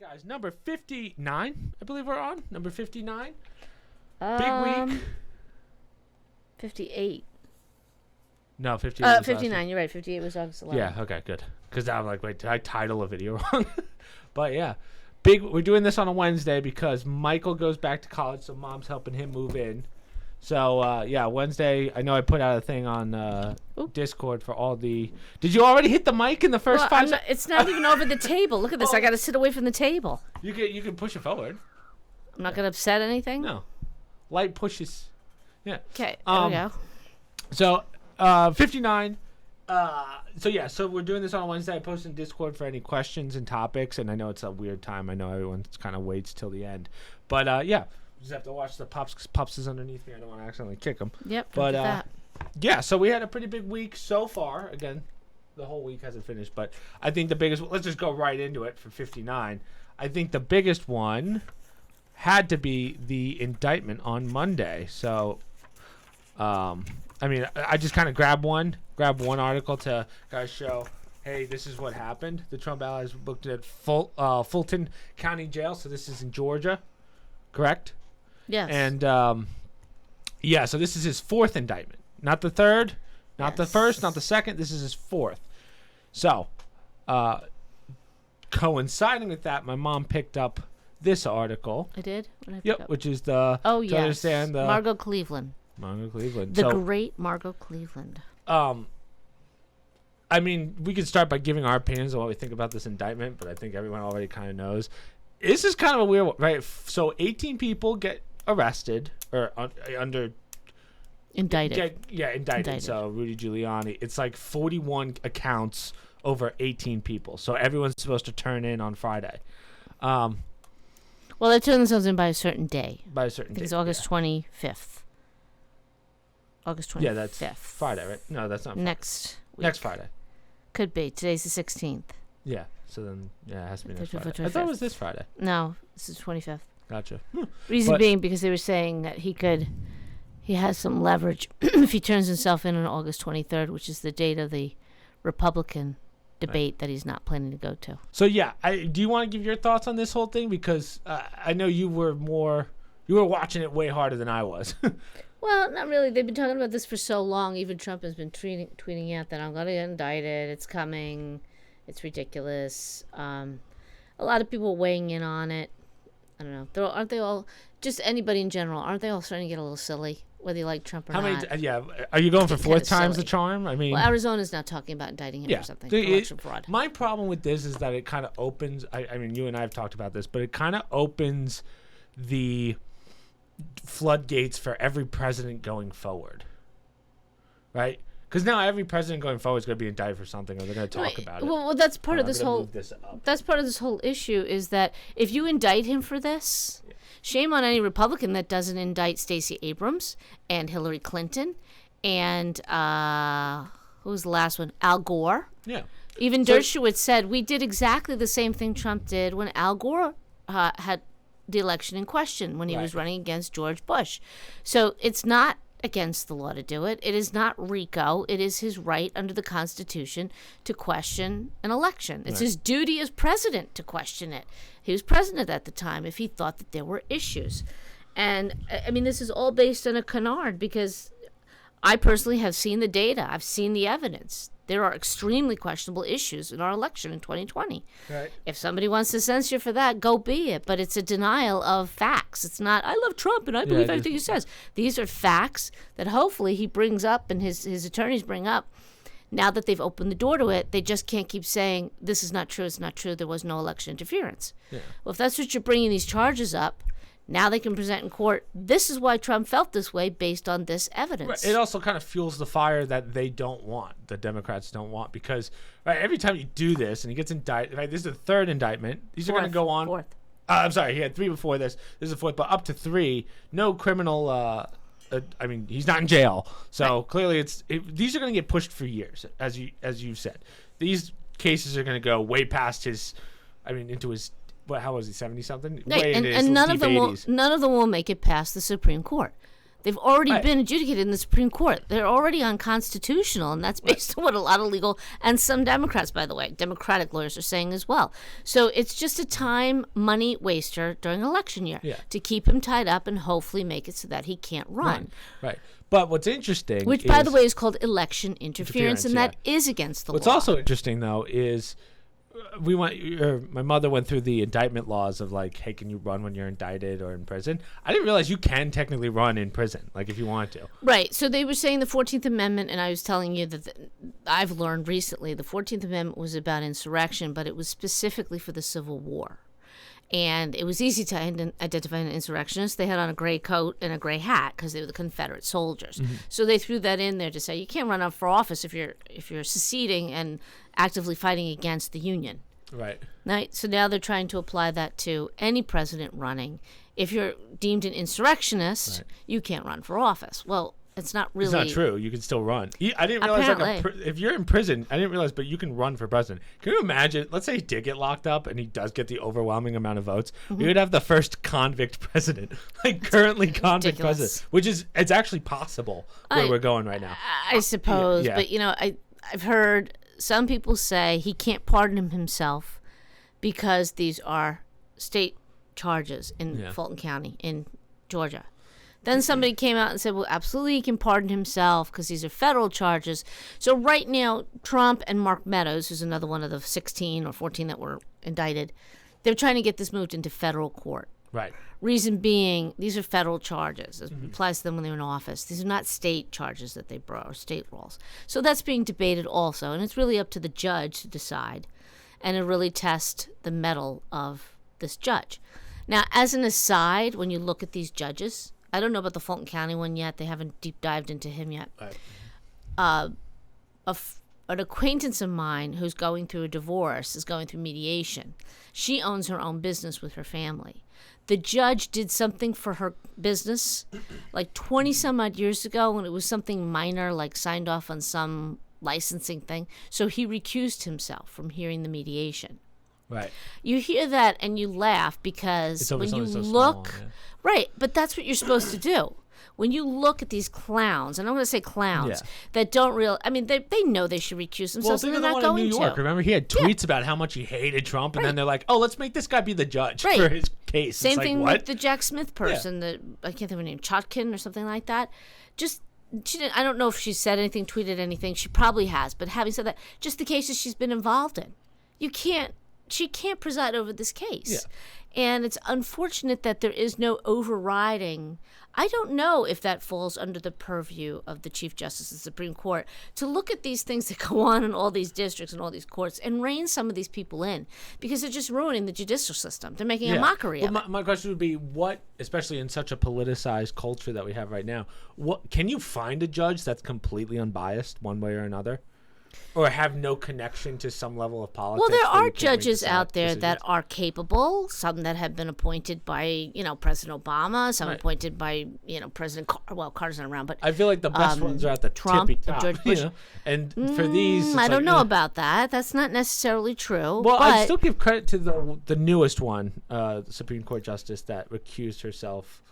Guys, number 59, I believe we're on. Number 59. Big week. 58. No, 58 was 59, you're right. 58 was August 11th. Yeah, okay, good. Because I'm like, wait, did I title a video wrong? But yeah, we're doing this on a Wednesday because Michael goes back to college, so Mom's helping him move in. So, yeah, Wednesday, I know I put out a thing on Discord for all the... Did you already hit the mic in the first 5 seconds? It's not even over the table. Look at this. I got to sit away from the table. You can push it forward. I'm not going to upset anything? No. Light pushes. Yeah. Okay, there we go. So, 59. So we're doing this on Wednesday. I posted in Discord for any questions and topics, and I know it's a weird time. I know everyone kind of waits till the end. But, yeah. Just have to watch the Pops because Pops is underneath me. I don't want to accidentally kick him. Yep. But that. yeah, so we had a pretty big week so far. Again, the whole week hasn't finished, but I think the biggest. Let's just go right into it for 59. I think the biggest one had to be the indictment on Monday. So, I mean, I just kind of grabbed one article to guys show. Hey, this is what happened. The Trump allies booked at Fulton County Jail. So this is in Georgia, correct? Yes. And, yeah, so this is his 4th indictment. Not the 3rd, not the 1st, not the 2nd. This is his 4th. So, coinciding with that, my mom picked up this article. I did? What did I pick up? Which is the... Oh, yes. Understand the... Margot Cleveland. The great Margot Cleveland. I mean, we could start by giving our opinions on what we think about this indictment, but I think everyone already kind of knows. This is kind of a weird one, right? So 18 people get arrested or under indicted. Indicted. So Rudy Giuliani, it's like 41 accounts over 18 people. So everyone's supposed to turn in on Friday. Well, they turn themselves in by a certain day. By a certain day. It's August 25th. August 25th. Yeah, that's Friday, right? No, that's not Friday. Next week. Next Friday. Could be. Today's the 16th. Yeah. So then, yeah, it has to be next Friday. 25th. I thought it was this Friday. No, this is 25th. Gotcha. Reason being because they were saying that he has some leverage if he turns himself in on August 23rd, which is the date of the Republican debate that he's not planning to go to. So, yeah, do you want to give your thoughts on this whole thing? Because I know you were watching it way harder than I was. Well, not really. They've been talking about this for so long. Even Trump has been tweeting out that I'm going to get indicted. It's coming. It's ridiculous. A lot of people weighing in on it. I don't know. Aren't they all, just anybody in general, aren't they all starting to get a little silly, whether you like Trump or not? Yeah. Are you going for 4th time's the charm? I mean, well, Arizona's now talking about indicting him or something. Election fraud. My problem with this is that it kind of opens, I mean, you and I have talked about this, but it kind of opens the floodgates for every president going forward. Right? Because now every president going forward is going to be indicted for something, or they're going to talk about it. Well, that's part of this whole. That's part of this whole issue is that if you indict him for this, shame on any Republican that doesn't indict Stacey Abrams and Hillary Clinton, and who was the last one? Al Gore. Yeah. Even Dershowitz said we did exactly the same thing Trump did when Al Gore had the election in question when he was running against George Bush. So it's not against the law to do it. It is not RICO. It is his right under the Constitution to question an election. It's his duty as president to question it. He was president at the time if he thought that there were issues. And, I mean, this is all based on a canard because I personally have seen the data. I've seen the evidence. There are extremely questionable issues in our election in 2020. Right. If somebody wants to censure for that, go be it. But it's a denial of facts. It's not, I love Trump and I believe everything he says. These are facts that hopefully he brings up and his attorneys bring up. Now that they've opened the door to it, they just can't keep saying, this is not true, it's not true, there was no election interference. Yeah. Well, if that's what you're bringing these charges up, now they can present in court, this is why Trump felt this way based on this evidence. Right. It also kind of fuels the fire that they don't want, the Democrats don't want, because every time you do this and he gets indicted, this is the 3rd indictment. These are going to go on. 4th. I'm sorry, he had 3 before this. This is the 4th, but up to 3, no criminal, I mean, he's not in jail. So clearly these are going to get pushed for years, as you've said. These cases are going to go way past into his, how was he, 70-something? Right, and none of them will make it past the Supreme Court. They've already Right. been adjudicated in the Supreme Court. They're already unconstitutional, and that's based on what a lot of legal and some Democrats, by the way, Democratic lawyers are saying as well. So it's just a time, money waster during election year to keep him tied up and hopefully make it so that he can't run. Right. But what's interesting, Which, by the way, is called election interference, and that is against the what's law. What's also interesting, though, is my mother went through the indictment laws of like, hey, can you run when you're indicted or in prison? I didn't realize you can technically run in prison, like if you want to. Right. So they were saying the 14th Amendment, and I was telling you that I've learned recently the 14th Amendment was about insurrection, but it was specifically for the Civil War. And it was easy to identify an insurrectionist. They had on a gray coat and a gray hat because they were the Confederate soldiers. So they threw that in there to say you can't run up for office if you're seceding and actively fighting against the Union. Right. Right. So now they're trying to apply that to any president running. If you're deemed an insurrectionist, you can't run for office. Well, it's not really. It's not true. You can still run. I didn't realize if you're in prison, I didn't realize, but you can run for president. Can you imagine? Let's say he did get locked up and he does get the overwhelming amount of votes. We would have the first convict president, like currently convict president, which is it's actually possible where we're going right now. I suppose, but I've heard some people say he can't pardon himself because these are state charges in Fulton County in Georgia. Then somebody came out and said, well, absolutely, he can pardon himself because these are federal charges. So right now, Trump and Mark Meadows, who's another one of the 16 or 14 that were indicted, they're trying to get this moved into federal court. Right. Reason being, these are federal charges. It applies to them when they're in office. These are not state charges that they brought, or state rules. So that's being debated also, and it's really up to the judge to decide, and to really test the mettle of this judge. Now, as an aside, when you look at these judges, I don't know about the Fulton County one yet. They haven't deep dived into him yet. Right. An acquaintance of mine who's going through a divorce is going through mediation. She owns her own business with her family. The judge did something for her business like 20 some odd years ago, and it was something minor, like signed off on some licensing thing. So he recused himself from hearing the mediation. Right. You hear that and you laugh because when you look, right, but that's what you're supposed to do. When you look at these clowns, and I'm going to say clowns, that don't they know they should recuse themselves, and they're not going to. New York, remember, he had tweets about how much he hated Trump, and then they're like, oh, let's make this guy be the judge for his case. Same thing with the Jack Smith person, I can't think of her name, Chotkin or something like that. I don't know if she said anything, tweeted anything. She probably has, but having said that, just the cases she's been involved in, she can't preside over this case. And it's unfortunate that there is no overriding. I don't know if that falls under the purview of the Chief Justice of the Supreme Court to look at these things that go on in all these districts and all these courts and rein some of these people in, because they're just ruining the judicial system. They're making a mockery of it. My question would be, what, especially in such a politicized culture that we have right now, what can you find a judge that's completely unbiased one way or another? Or have no connection to some level of politics? Well, there are judges out there that are capable, some that have been appointed by, President Obama, some appointed by, President Carter's not around, but I feel like the best ones are at the Trump, tippy top. George Bush. And for these, I don't know about that. That's not necessarily true. Well, but I still give credit to the newest one, the Supreme Court Justice that recused herself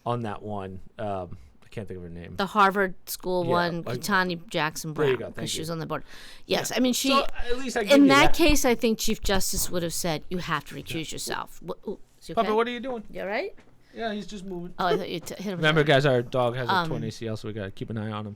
on that one. I can't think of her name. The Harvard School one, Tanya Jackson Brown, because she was on the board. Yes, I mean, so at least I give in you that case, I think Chief Justice would have said, you have to recuse yourself. Papa, what are you doing? You all right? Yeah, he's just moving. Oh, I thought you hit him. Remember, guys, our dog has a torn ACL, so we got to keep an eye on him.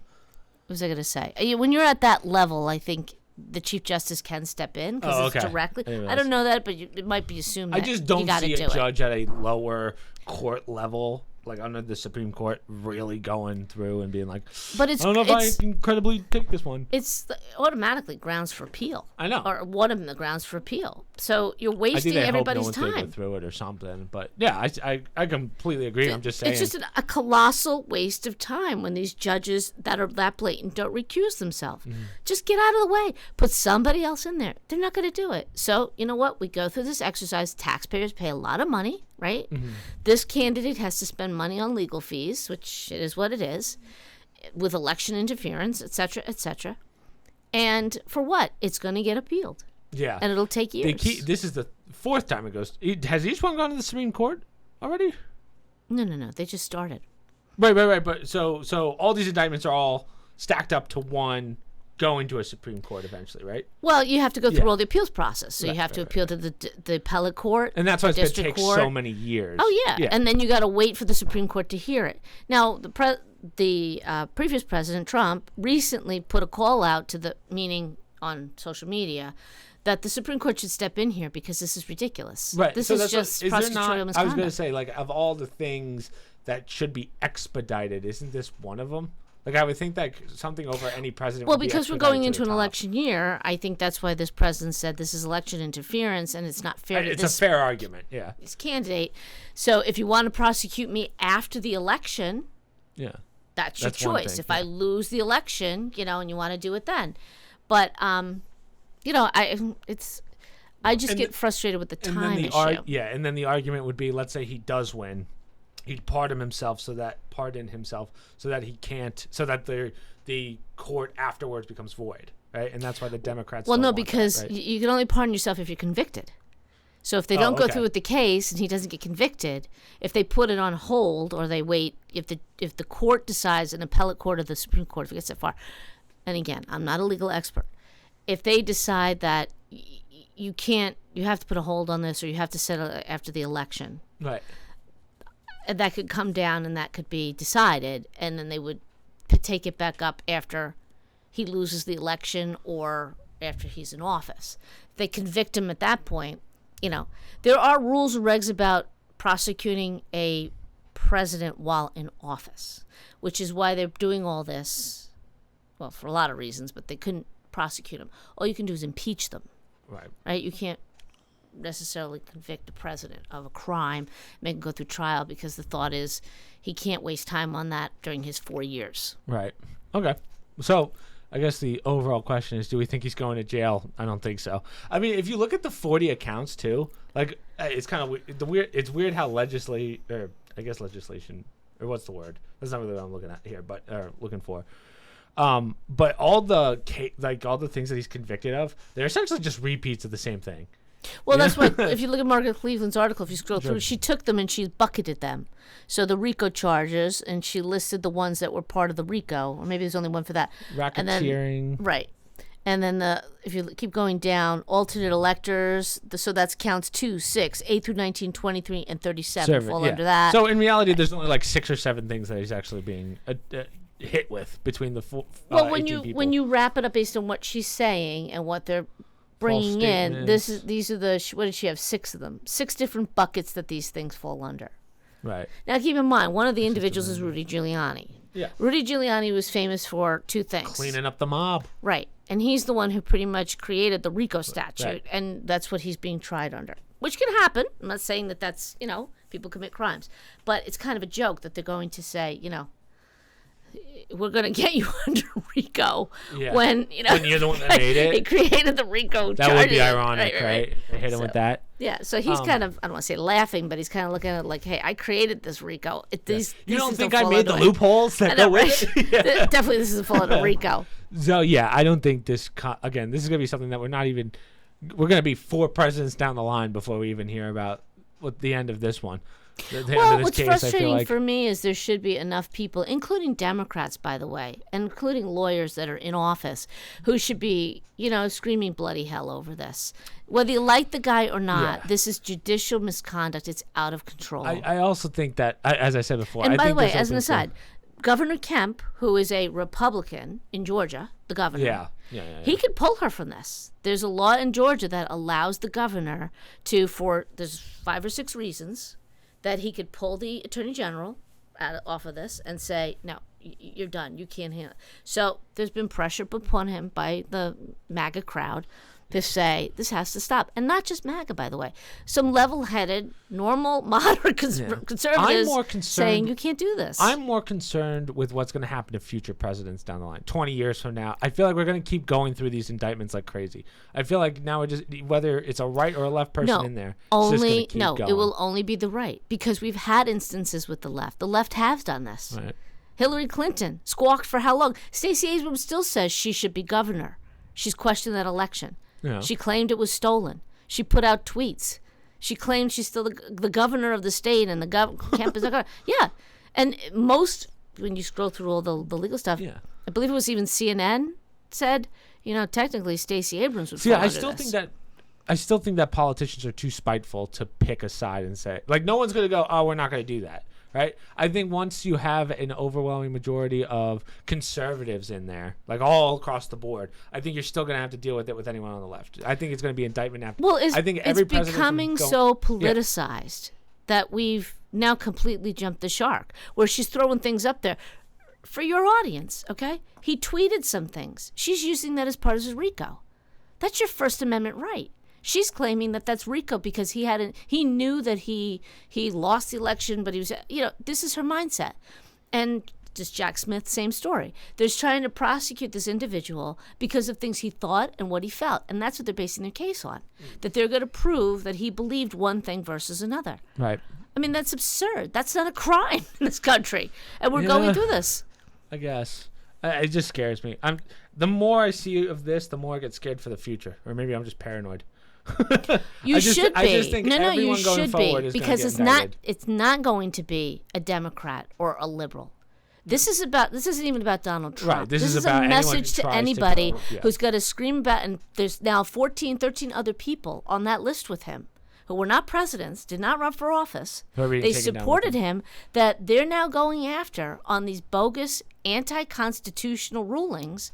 What was I going to say? When you're at that level, I think the Chief Justice can step in because it's directly. I don't know that, but it might be assumed that I just don't see a judge at a lower court level, like under the Supreme Court, really going through and being like, I don't know if I can credibly take this one. It's automatically grounds for appeal. I know. Or one of the grounds for appeal. So you're wasting everybody's time. I think they hope no one's going to go through it or something. But yeah, I completely agree. I'm just saying. It's just a colossal waste of time when these judges that are that blatant don't recuse themselves. Just get out of the way. Put somebody else in there. They're not going to do it. So you know what? We go through this exercise. Taxpayers pay a lot of money. Right? This candidate has to spend money on legal fees, which is what it is, with election interference, et cetera, et cetera. And for what? It's going to get appealed. Yeah. And it'll take years. This is the fourth time it goes. Has each one gone to the Supreme Court already? No. They just started. Right. But so all these indictments are all stacked up to one going to a Supreme Court eventually, right? Well, you have to go through Yeah. all the appeals process. So you have to appeal to the appellate court. And that's why it's going to take court. so many years. Oh, yeah. And then you got to wait for the Supreme Court to hear it. Now, the previous president, Trump, recently put a call out to the meaning on social media that the Supreme Court should step in here because this is ridiculous. Right. This so is that's just what, is there prosecutorial not, misconduct. I was going to say, like, of all the things that should be expedited, isn't this one of them? Like, I would think that something over any president Well, would be because we're expedited going to into the an top. election year, I think that's why this president said this is election interference and it's not fair to It's this a fair argument, yeah. candidate. So if you want to prosecute me after the election, Yeah. that's your That's one choice. thing, If yeah. I lose the election, and you want to do it then. But I just get frustrated with the And time then the issue. and then the argument would be, let's say he does win, he'd pardon himself so that he can't, so that the court afterwards becomes void, right? And that's why the Democrats. Well, don't no, want that, because right? you can only pardon yourself if you're convicted. So if they don't go okay. through with the case and he doesn't get convicted, if they put it on hold or they wait, if the court decides, an appellate court or the Supreme Court, if it gets that far, and again, I'm not a legal expert, if they decide that you can't, you have to put a hold on this or you have to settle after the election, Right. and that could come down and that could be decided, and then they would take it back up after he loses the election or after he's in office. If they convict him at that point, there are rules and regs about prosecuting a president while in office, which is why they're doing all this, well, for a lot of reasons, but they couldn't prosecute him. All you can do is impeach them, right? You can't necessarily convict a president of a crime, make him go through trial, because the thought is he can't waste time on that during his 4 years. Right. Okay. So I guess the overall question is, do we think he's going to jail? I don't think so. I mean, if you look at the 40 accounts too, like, it's kind of it's weird how legislation, or what's the word? That's not really what I'm looking at here, but looking for. But all the things that he's convicted of, they're essentially just repeats of the same thing. Well, that's what, if you look at Margaret Cleveland's article, if you scroll through, she took them and she bucketed them. So the RICO charges, and she listed the ones that were part of the RICO, or maybe there's only one for that. Racketeering. Right. And then if you keep going down, alternate electors, so that's counts 2, 6, 8 through 19, 23, and 37 fall under that. So in reality, there's only like 6 or 7 things that he's actually being hit with between the well, 18 people. when you wrap it up based on what she's saying and what they're bringing in, these are what did she have? 6 of them, 6 different buckets that these things fall under. Right. Now keep in mind, one of the individuals is Rudy Giuliani. Yeah. Rudy Giuliani was famous for 2 things. Cleaning up the mob. Right. And he's the one who pretty much created the RICO statute, Right. and that's what he's being tried under, which can happen. I'm not saying that that's, people commit crimes, but it's kind of a joke that they're going to say, we're going to get you under RICO when you're the one that made it. He created the RICO That charges. would be ironic, right? They hit him So, with that. Yeah, so he's kind of, I don't want to say laughing, but he's kind of looking at it like, hey, I created this RICO. You don't think I made the loopholes that go with it? Yeah. Definitely this is full of RICO. So, yeah, I don't think this is going to be something that we're going to be 4 presidents down the line before we even hear about what the end of this one. Well, what's frustrating for me is there should be enough people, including Democrats, by the way, and including lawyers that are in office, who should be, screaming bloody hell over this. Whether you like the guy or not, this is judicial misconduct. It's out of control. I also think that, as I said before, and I by think the way, this as an opens aside, Governor Kemp, who is a Republican in Georgia, the governor, he could pull her from this. There's a law in Georgia that allows the governor to, there's 5 or 6 reasons, that he could pull the attorney general off of this and say, no, you're done. You can't handle it. So there's been pressure put upon him by the MAGA crowd to say this has to stop. And not just MAGA, by the way. Some level-headed, normal, moderate conservatives saying you can't do this. I'm more concerned with what's going to happen to future presidents down the line. 20 years from now, I feel like we're going to keep going through these indictments like crazy. I feel like now whether it's a right or a left person in there, it's just going to keep going. It will only be the right, because we've had instances with the left. The left has done this. Right. Hillary Clinton squawked for how long? Stacey Abrams still says she should be governor. She's questioned that election. Yeah. She claimed it was stolen. She put out tweets. She claimed she's still the governor of the state, and Kemp is not governor. Yeah. And most, when you scroll through all the legal stuff, I believe it was even CNN said, technically Stacey Abrams would fall under this. I still think that politicians are too spiteful to pick a side and say, like, no one's going to go, oh, we're not going to do that, right? I think once you have an overwhelming majority of conservatives in there, like all across the board, I think you're still going to have to deal with it with anyone on the left. I think it's going to be indictment after. Well, I think every it's becoming so politicized that we've now completely jumped the shark, where she's throwing things up there for your audience, okay? He tweeted some things. She's using that as part of his RICO. That's your First Amendment right. She's claiming that that's RICO because he knew that he lost the election, but he was, this is her mindset. And just Jack Smith, same story. They're trying to prosecute this individual because of things he thought and what he felt. And that's what they're basing their case on, that they're going to prove that he believed one thing versus another. Right. I mean, that's absurd. That's not a crime in this country. And we're going through this. I guess. It just scares me. The more I see of this, the more I get scared for the future. Or maybe I'm just paranoid. You should be. I just think You should be, because it's not going to be a Democrat or a liberal. This isn't even about Donald Trump. Right. This is a about message to anybody to who's got to scream about, and there's now 13 other people on that list with him who were not presidents, did not run for office. They supported him, that they're now going after on these bogus anti-constitutional rulings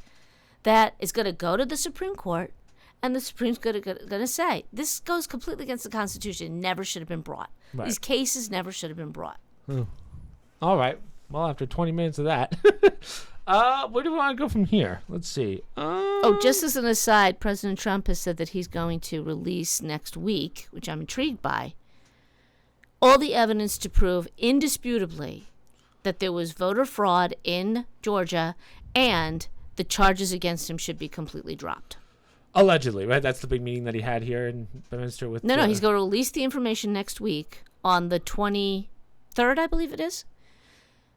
that is going to go to the Supreme Court. And the Supreme's going to say, this goes completely against the Constitution. Never should have been brought. Right. These cases never should have been brought. All right. Well, after 20 minutes of that, where do we want to go from here? Let's see. Just as an aside, President Trump has said that he's going to release next week, which I'm intrigued by, all the evidence to prove indisputably that there was voter fraud in Georgia and the charges against him should be completely dropped. Allegedly, right? That's the big meeting that he had here in Bedminster with... No, he's going to release the information next week on the 23rd, I believe it is.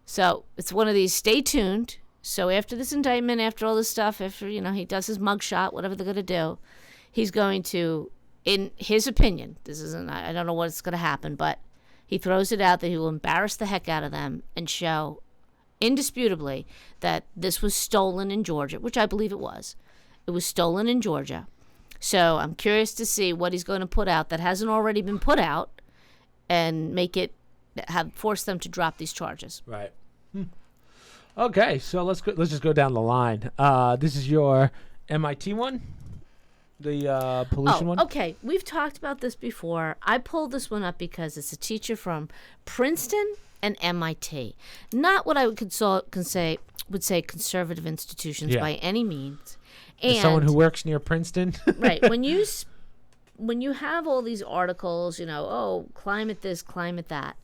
So it's one of these, stay tuned. So after this indictment, after all this stuff, after, he does his mugshot, whatever they're going to do, he's going to, in his opinion, I don't know what's going to happen, but he throws it out that he will embarrass the heck out of them and show indisputably that this was stolen in Georgia, which I believe it was. It was stolen in Georgia. So I'm curious to see what he's going to put out that hasn't already been put out and force them to drop these charges. Right. Okay, so let's just go down the line. This is your MIT one? The pollution one? Okay. We've talked about this before. I pulled this one up because it's a teacher from Princeton and MIT. Not what I would say conservative institutions by any means. As someone who works near Princeton. Right. When you have all these articles, climate this, climate that,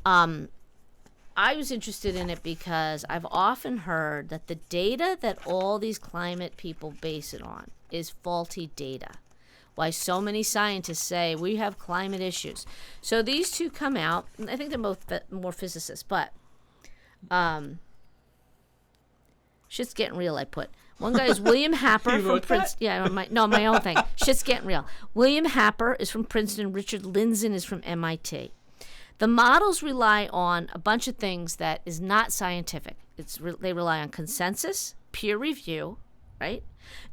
I was interested in it because I've often heard that the data that all these climate people base it on is faulty data. Why so many scientists say we have climate issues. So these two come out. I think they're both more physicists, but shit's getting real, I put. One guy is William Happer from Princeton. Yeah, my own thing. Shit's getting real. William Happer is from Princeton. Richard Lindzen is from MIT. The models rely on a bunch of things that is not scientific. They rely on consensus, peer review, right?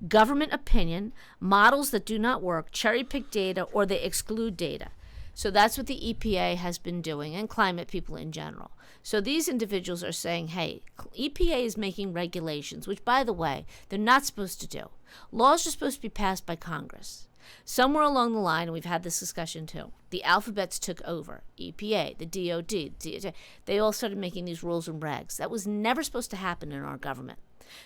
Government opinion, models that do not work, cherry-pick data, or they exclude data. So that's what the EPA has been doing, and climate people in general. So these individuals are saying, hey, EPA is making regulations, which, by the way, they're not supposed to do. Laws are supposed to be passed by Congress. Somewhere along the line, and we've had this discussion too, the alphabets took over. EPA, the DOD, they all started making these rules and regs. That was never supposed to happen in our government.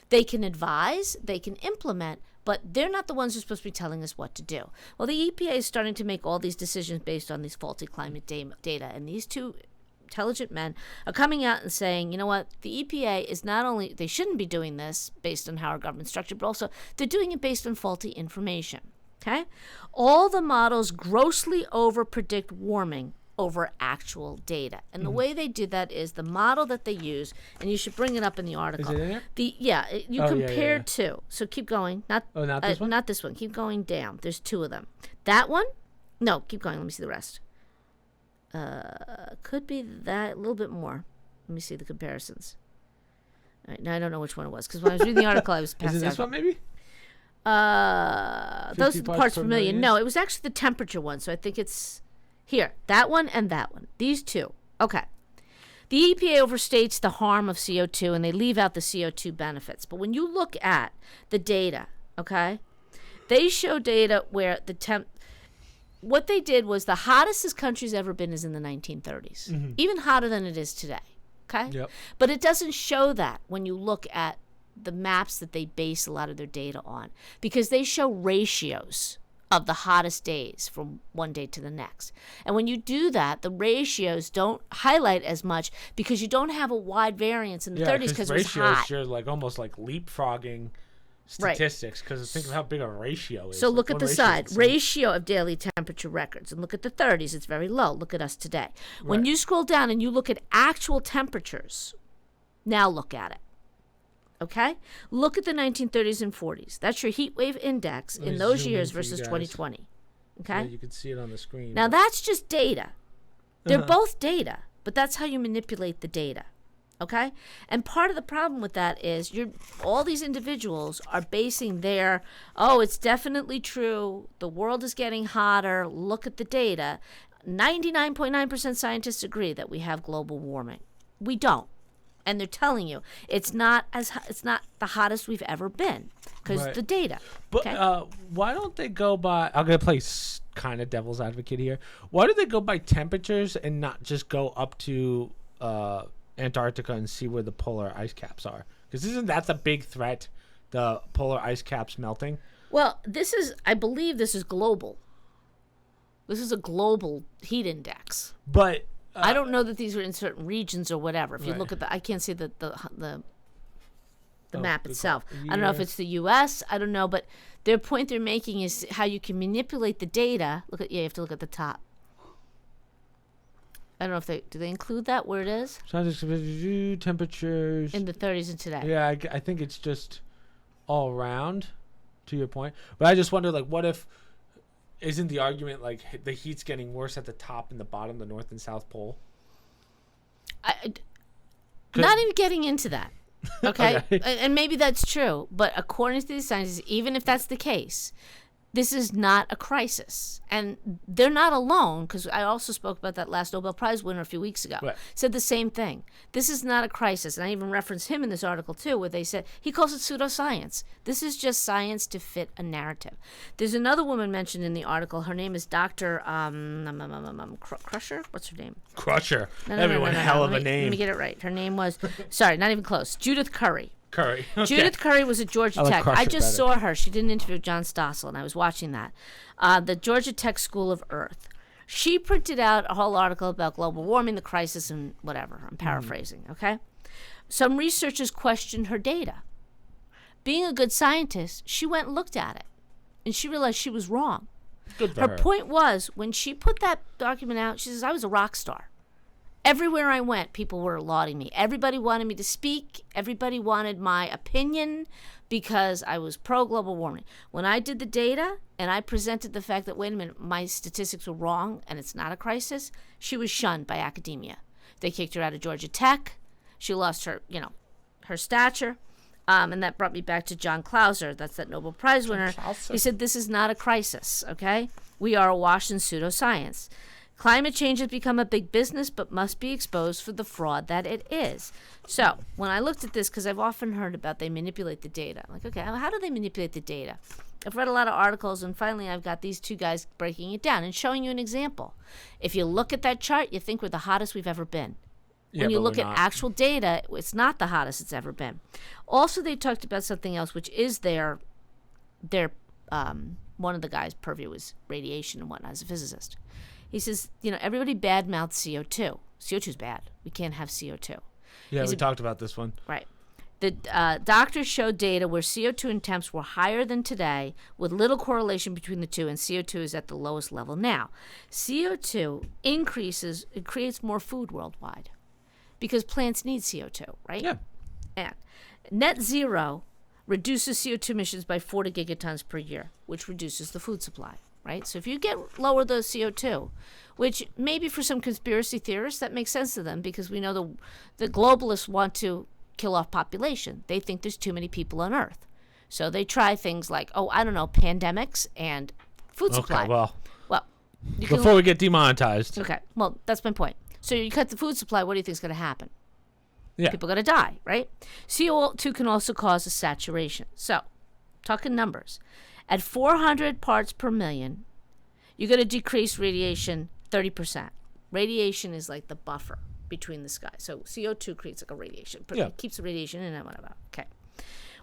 They can advise, they can implement, but they're not the ones who are supposed to be telling us what to do. Well, the EPA is starting to make all these decisions based on these faulty climate data, and these two intelligent men are coming out and saying, you know what, the EPA is not only, they shouldn't be doing this based on how our government's structured, but also they're doing it based on faulty information. Okay? All the models grossly overpredict warming over actual data. And the way they do that is the model that they use, and you should bring it up in the article. Is it in there? You compare two. So keep going. Not this one? Not this one. Keep going down. There's two of them. That one? No, keep going. Let me see the rest. Could be that, a little bit more. Let me see the comparisons. All right, now I don't know which one it was because when I was reading the article, I was passing. Is it this one maybe? Those are the parts per million. No, it was actually the temperature one. So I think it's here. That one and that one. These two. Okay. The EPA overstates the harm of CO2 and they leave out the CO2 benefits. But when you look at the data, okay, they show data where what they did was the hottest this country's ever been is in the 1930s, even hotter than it is today. Okay? Yep. But it doesn't show that when you look at the maps that they base a lot of their data on because they show ratios of the hottest days from one day to the next. And when you do that, the ratios don't highlight as much because you don't have a wide variance in the 30s because it was hot. You're like almost like leapfrogging statistics because think of how big a ratio is. So look at the side. Ratio of daily temperature records. And look at the 30s. It's very low. Look at us today. When you scroll down and you look at actual temperatures, now look at it. Okay? Look at the 1930s and 40s. That's your heat wave index in those years versus 2020. Okay? Yeah, you can see it on the screen. Now, that's just data. They're both data, but that's how you manipulate the data. Okay? And part of the problem with that is all these individuals are basing their, it's definitely true. The world is getting hotter. Look at the data. 99.9% scientists agree that we have global warming. We don't. And they're telling you it's not the hottest we've ever been because the data. But why don't they go by? I'm gonna play kind of devil's advocate here. Why do they go by temperatures and not just go up to Antarctica and see where the polar ice caps are? Because isn't that the big threat? The polar ice caps melting. Well, I believe this is global. This is a global heat index. But I don't know that these are in certain regions or whatever. If you look at I can't see the map itself. I don't know if it's the U.S. I don't know, but their point they're making is how you can manipulate the data. You have to look at the top. I don't know if do they include that where it is? Temperatures in the 30s and today. Yeah, I think it's just all around. To your point, but I just wonder, like, what if? Isn't the argument like the heat's getting worse at the top and the bottom, the North and South Pole? Not even getting into that. Okay? And maybe that's true. But according to these scientists, even if that's the case, this is not a crisis. And they're not alone, because I also spoke about that last Nobel Prize winner a few weeks ago. Right. Said the same thing. This is not a crisis. And I even referenced him in this article, too, where they said he calls it pseudoscience. This is just science to fit a narrative. There's another woman mentioned in the article. Her name is Dr. Crusher? What's her name? Crusher. No, hell of a name. Let me get it right. Her name was, sorry, not even close, Judith Curry. Okay. Judith Curry was at Georgia Tech. I just saw her. She did an interview with John Stossel, and I was watching that. The Georgia Tech School of Earth. She printed out a whole article about global warming, the crisis, and whatever. I'm paraphrasing, okay? Some researchers questioned her data. Being a good scientist, she went and looked at it, and she realized she was wrong. Good for her her. point was, when she put that document out, she says, I was a rock star. Everywhere I went, people were lauding me. Everybody wanted me to speak. Everybody wanted my opinion because I was pro-global warming. When I did the data and I presented the fact that, wait a minute, my statistics were wrong and it's not a crisis, she was shunned by academia. They kicked her out of Georgia Tech. She lost her, her stature. And that brought me back to John Clauser. That's that Nobel Prize winner. He said, this is not a crisis, okay? We are awash in pseudoscience. Climate change has become a big business, but must be exposed for the fraud that it is. So when I looked at this, because I've often heard about they manipulate the data. I'm like, okay, how do they manipulate the data? I've read a lot of articles, and finally I've got these two guys breaking it down and showing you an example. If you look at that chart, you think we're the hottest we've ever been. Yeah, when you look at not. actual data, it's not the hottest it's ever been. Also, they talked about something else, which is their one of the guys' purview is radiation and whatnot as a physicist. He says, everybody badmouths CO2. CO2 is bad. We can't have CO2. Yeah, we talked about this one. Right. The doctors showed data where CO2 and temps were higher than today with little correlation between the two, and CO2 is at the lowest level now. CO2 increases, it creates more food worldwide because plants need CO2, right? Yeah. And net zero reduces CO2 emissions by 40 gigatons per year, which reduces the food supply. right? So if you lower the CO2, which maybe for some conspiracy theorists that makes sense to them because we know the globalists want to kill off population. They think there's too many people on Earth. So they try things like, pandemics and food supply. Okay, well, you before we get demonetized. Okay, well, that's my point. So you cut the food supply, what do you think is going to happen? Yeah. People are going to die, right? CO2 can also cause a saturation. So, talking numbers. At 400 parts per million, you're going to decrease radiation 30%. Radiation is like the buffer between the sky. So CO2 creates like a radiation. It keeps the radiation in and whatever. Okay.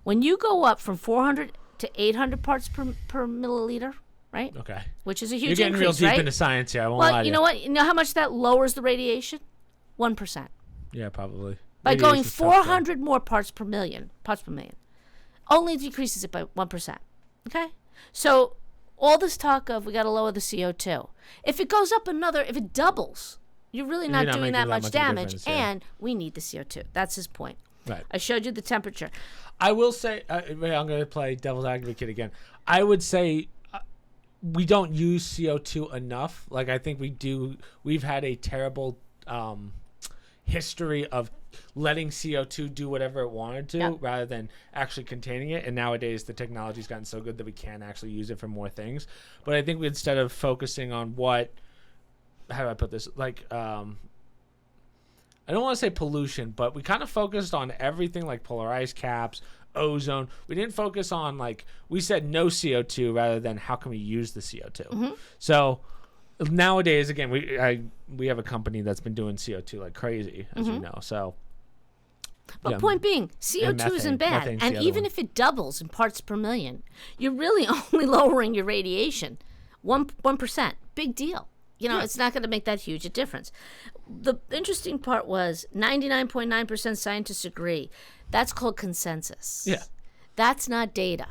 When you go up from 400 to 800 parts per milliliter, right? Okay. Which is a huge You're getting increase, real deep right? into science here. I won't lie to Well, you know what? You know how much that lowers the radiation? 1%. Yeah, probably. By going Radiation's tough, 400 more parts per million, only decreases it by 1%. Okay? So all this talk of we got to lower the CO2. If it goes up if it doubles, you're really not doing that much damage, and we need the CO2. That's his point. Right. I showed you the temperature. I will say, I'm going to play devil's advocate again. I would say we don't use CO2 enough. Like, I think we've had a terrible history of letting CO2 do whatever it wanted to rather than actually containing it. And nowadays the technology's gotten so good that we can actually use it for more things. But I think instead of focusing on how do I put this? Like, I don't want to say pollution, but we kind of focused on everything like polar ice caps, ozone. We didn't focus on, like, we said no CO2 rather than how can we use the CO2. Mm-hmm. So nowadays, again, we have a company that's been doing CO2 like crazy, as you know. So, but point being, CO2 isn't bad, and even if it doubles in parts per million, you're really only lowering your radiation 1%. Big deal. You know, it's not going to make that huge a difference. The interesting part was 99.9% scientists agree. That's called consensus. Yeah. That's not data.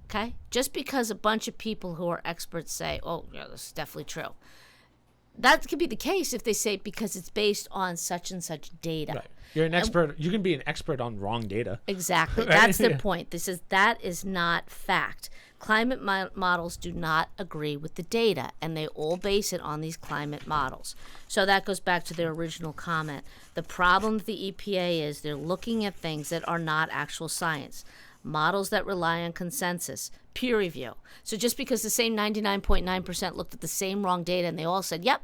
Okay? Just because a bunch of people who are experts say, oh, yeah, this is definitely true. That could be the case if they say because it's based on such and such data. Right. You're an expert. You can be an expert on wrong data. Exactly. Right? That's the point. That is not fact. Climate models do not agree with the data, and they all base it on these climate models. So that goes back to their original comment. The problem with the EPA is they're looking at things that are not actual science. Models that rely on consensus, peer review. So just because the same 99.9% looked at the same wrong data and they all said, yep,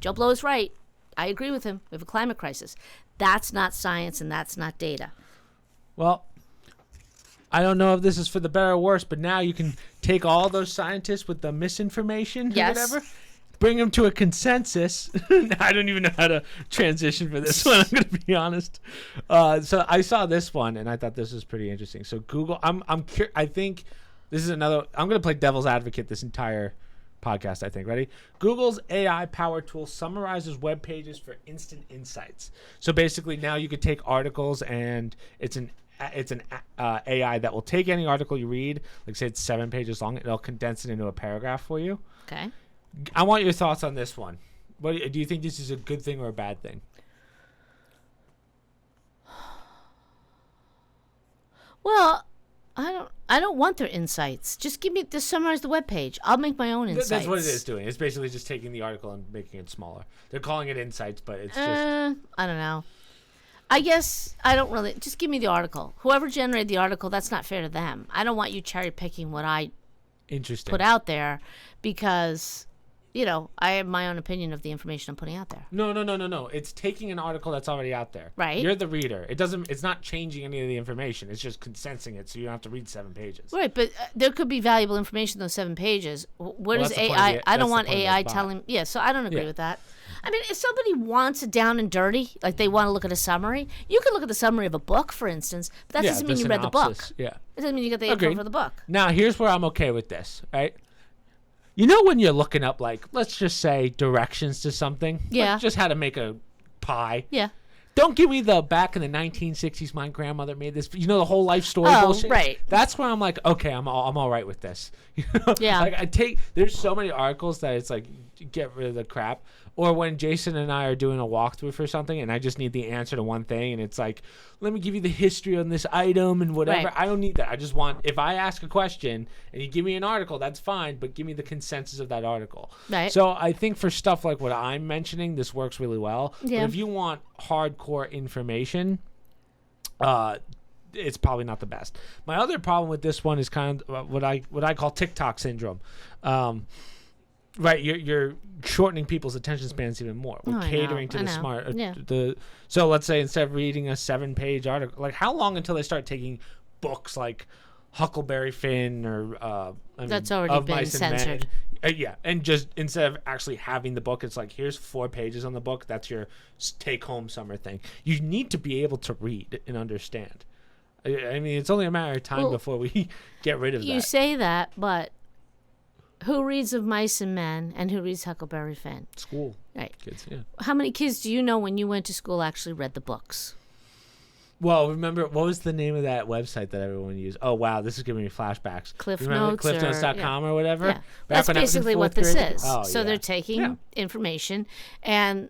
Joe Blow is right, I agree with him, we have a climate crisis. That's not science and that's not data. Well, I don't know if this is for the better or worse, but now you can take all those scientists with the misinformation or whatever, bring them to a consensus. I don't even know how to transition for this one, I'm going to be honest. So I saw this one, and I thought this was pretty interesting. So Google, I think this is another, I'm going to play devil's advocate this entire podcast, I think. Ready? Google's AI power tool summarizes web pages for instant insights. So basically now you could take articles, and it's an AI that will take any article you read, like say it's 7 pages long, it'll condense it into a paragraph for you. Okay. I want your thoughts on this one. What do you think this is a good thing or a bad thing? Well, I don't want their insights. Just summarize the web page. I'll make my own insights. That's what it is doing. It's basically just taking the article and making it smaller. They're calling it insights, but it's just I don't know. I guess I don't really. Just give me the article. Whoever generated the article, that's not fair to them. I don't want you cherry picking what I put out there because, you know, I have my own opinion of the information I'm putting out there. No. It's taking an article that's already out there. Right. You're the reader. It's not changing any of the information. It's just condensing it so you don't have to read 7 pages. Right, but there could be valuable information in those 7 pages. Where does AI? I don't want AI telling. Yeah, so I don't agree with that. I mean, if somebody wants it down and dirty, like they want to look at a summary, you can look at the summary of a book, for instance, but that doesn't mean you read the book. Yeah. It doesn't mean you get the info for the book. Now, here's where I'm okay with this, right? You know when you're looking up, like, let's just say directions to something? Yeah. Like just how to make a pie? Yeah. Don't give me the back in the 1960s. My grandmother made this. You know, the whole life story Oh, bullshit. right. That's where I'm like, okay, I'm all right with this. You know? Yeah. Like there's so many articles that it's like, get rid of the crap. Or when Jason and I are doing a walkthrough for something, and I just need the answer to one thing, and it's like, let me give you the history on this item and whatever. Right. I don't need that. I just want, if I ask a question and you give me an article, that's fine, but give me the consensus of that article. Right. So I think for stuff like what I'm mentioning, this works really well. Yeah. But if you want hardcore information, it's probably not the best. My other problem with this one is kind of what I call TikTok syndrome. Right, you're shortening people's attention spans even more. We're catering to the smart. Yeah. So let's say instead of reading a 7-page article, like how long until they start taking books like Huckleberry Finn or That's already Of been Mice and Men? censored. Yeah, and just instead of actually having the book, it's like, here's 4 pages on the book. That's your take-home summer thing. You need to be able to read and understand. I mean, it's only a matter of time before we get rid of that. You say that, but who reads Of Mice and Men and who reads Huckleberry Finn? School Right. kids, yeah. How many kids do you know when you went to school actually read the books? Well, remember, what was the name of that website that everyone used? Oh, wow, this is giving me flashbacks. Cliff Remember Notes cliffnotes.com or whatever? Yeah. Back That's when I was in basically what fourth this grade? is. Oh, So yeah. they're taking Yeah. information and,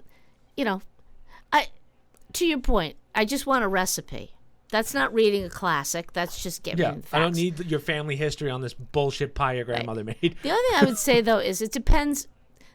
to your point, I just want a recipe. That's not reading a classic. That's just getting Yeah, the facts. I don't need your family history on this bullshit pie your grandmother made. The other thing I would say, though, is it depends.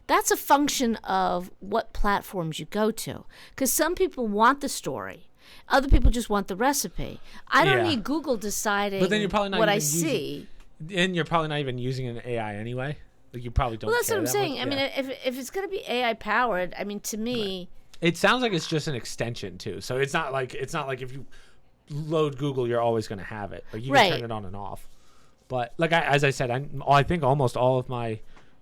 That's a function of what platforms you go to. Because some people want the story. Other people just want the recipe. I don't Yeah. need Google deciding But then you're probably not what even I using- see. And you're probably not even using an AI anyway. Like, you probably don't Well, that's care what I'm that saying. much. I mean, if it's going to be AI powered, I mean, to me, It sounds like it's just an extension, too. So it's not like if you load Google, you're always going to have it. Like, you Right. can turn it on and off. But, like, as I said, I think almost all of my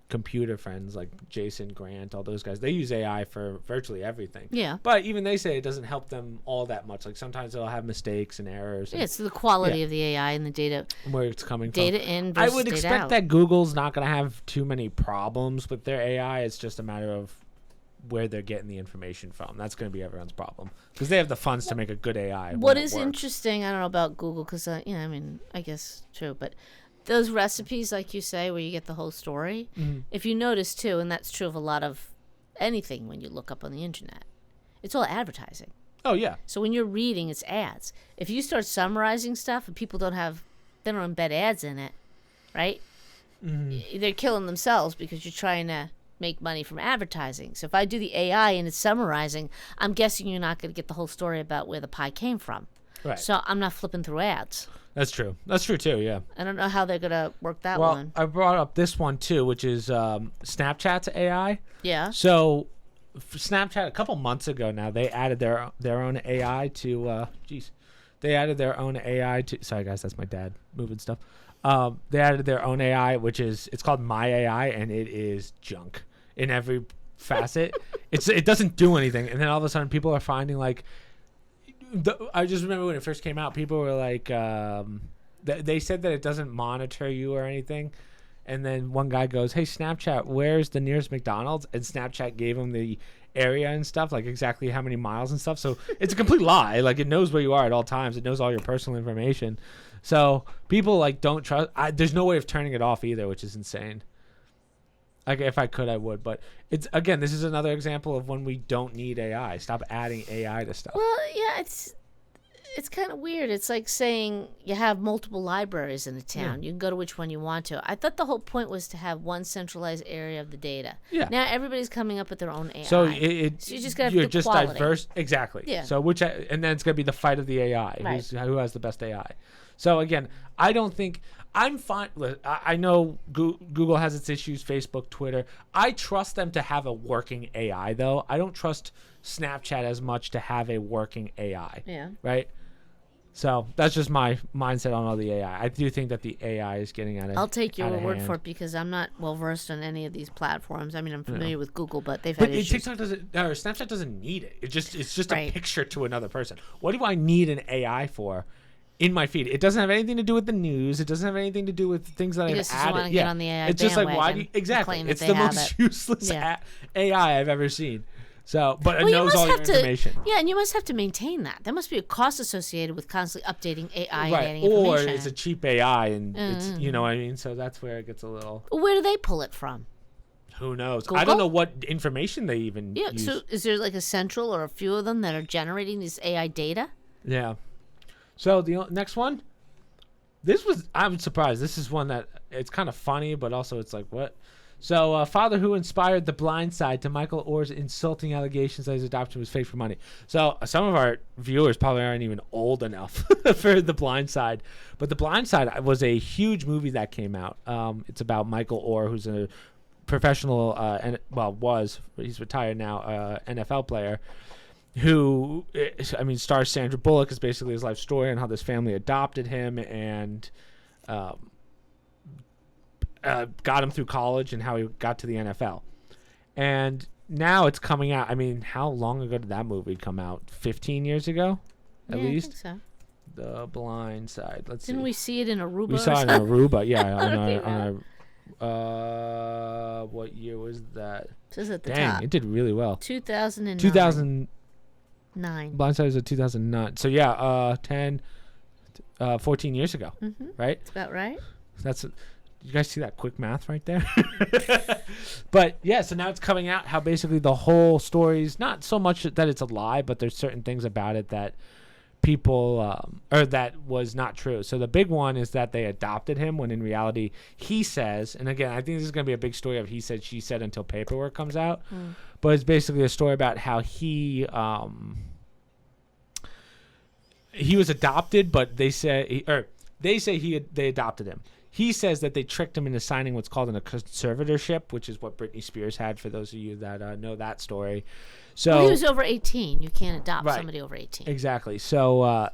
computer friends, like Jason, Grant, all those guys, they use AI for virtually everything. Yeah. But even they say it doesn't help them all that much. Like, sometimes it'll have mistakes and errors. And it's the quality Yeah. of the AI and the data where it's coming data from. in I versus would data expect out. that Google's not going to have too many problems with their AI. It's just a matter of where they're getting the information from. That's going to be everyone's problem because they have the funds to make a good AI. What when it is works. interesting, I don't know about Google because, I mean, I guess true, but those recipes, like you say, where you get the whole story, if you notice too, and that's true of a lot of anything when you look up on the internet, it's all advertising. Oh yeah, So when you're reading, it's ads. If you start summarizing stuff and people they don't embed ads in it, right? They're killing themselves because you're trying to make money from advertising. So if I do the AI and it's summarizing, I'm guessing you're not going to get the whole story about where the pie came from. right. So I'm not flipping through ads. That's true. That's true too. Yeah. I don't know how they're going to work that Well, one. I brought up this one too, which is Snapchat's AI. Yeah. So Snapchat a couple months ago now they added their own AI to they added their own AI to sorry guys, that's my dad moving stuff. They added their own AI, which is it's called My AI, and it is junk in every facet. It doesn't do anything, and then all of a sudden people are finding like I just remember when it first came out, people were like they said that it doesn't monitor you or anything. And then one guy goes, "Hey, Snapchat, where's the nearest McDonald's?" And Snapchat gave him the area and stuff, like exactly how many miles and stuff. So it's a complete lie. Like, it knows where you are at all times. It knows all your personal information. So people like don't trust. There's no way of turning it off either, which is insane. Like, if I could, I would. But it's again, this is another example of when we don't need AI. Stop adding AI to stuff. Well, yeah, it's kind of weird. It's like saying you have multiple libraries in a town. You can go to which one you want to. I thought the whole point was to have one centralized area of the data. Yeah. Now everybody's coming up with their own AI. So So you just got to you're have the just quality. diverse, exactly. Yeah. So and then it's gonna be the fight of the AI, Right. who has the best AI. So again, I don't think I'm fine. I know Google has its issues, Facebook, Twitter. I trust them to have a working AI, though. I don't trust Snapchat as much to have a working AI. Yeah. Right. So that's just my mindset on all the AI. I do think that the AI is getting out of I'll take your out of word hand. for it because I'm not well versed on any of these platforms. I mean, I'm familiar with Google, but they've But had issues. TikTok doesn't, or Snapchat doesn't need it. It's just Right. a picture to another person. What do I need an AI for in my feed? It doesn't have anything to do with the news. It doesn't have anything to do with things that You I've just added. wanna get on the AI It's just like, why do bandwagon you, exactly? and claim that It's they the have most it. useless Yeah. AI I've ever seen. So, but it Well, you knows must all your have to, information. yeah, and you must have to maintain that. There must be a cost associated with constantly updating AI and Right. adding Or information. it's a cheap AI and it's, you know what I mean? So that's where it gets a little, Where do they pull it from? who knows? Google? I don't know what information they even Yeah, use. so is there like a central or a few of them that are generating these AI data? Yeah. So the next one, I'm surprised. This is one that it's kind of funny, but also it's like, what? So, father who inspired The Blind Side to Michael Orr's insulting allegations that his adoption was fake for money. So, some of our viewers probably aren't even old enough for The Blind Side. But The Blind Side was a huge movie that came out. It's about Michael Orr, who's a professional, he's retired now, NFL player, who, stars Sandra Bullock. Is basically his life story and how this family adopted him and got him through college and how he got to the NFL. And now it's coming out. I mean, how long ago did that movie come out? 15 years ago, at least? I think so. The Blind Side. Let's Didn't see. we see it in Aruba? We saw it in Aruba, yeah. on our, what year was that? This is at the Dang, top. it did really well. 2009. 2009. Blind Side was 2009. So yeah, 14 years ago, right? That's about right. You guys see that quick math right there? But yeah, so now it's coming out how basically the whole story's not so much that it's a lie, but there's certain things about it that people or that was not true. So the big one is that they adopted him when in reality he says, and again, I think this is going to be a big story of he said, she said until paperwork comes out. But it's basically a story about how he was adopted, but they say they adopted him. He says that they tricked him into signing what's called a conservatorship, which is what Britney Spears had, for those of you that know that story. So he was over 18. You can't adopt Right. somebody over 18. Exactly. So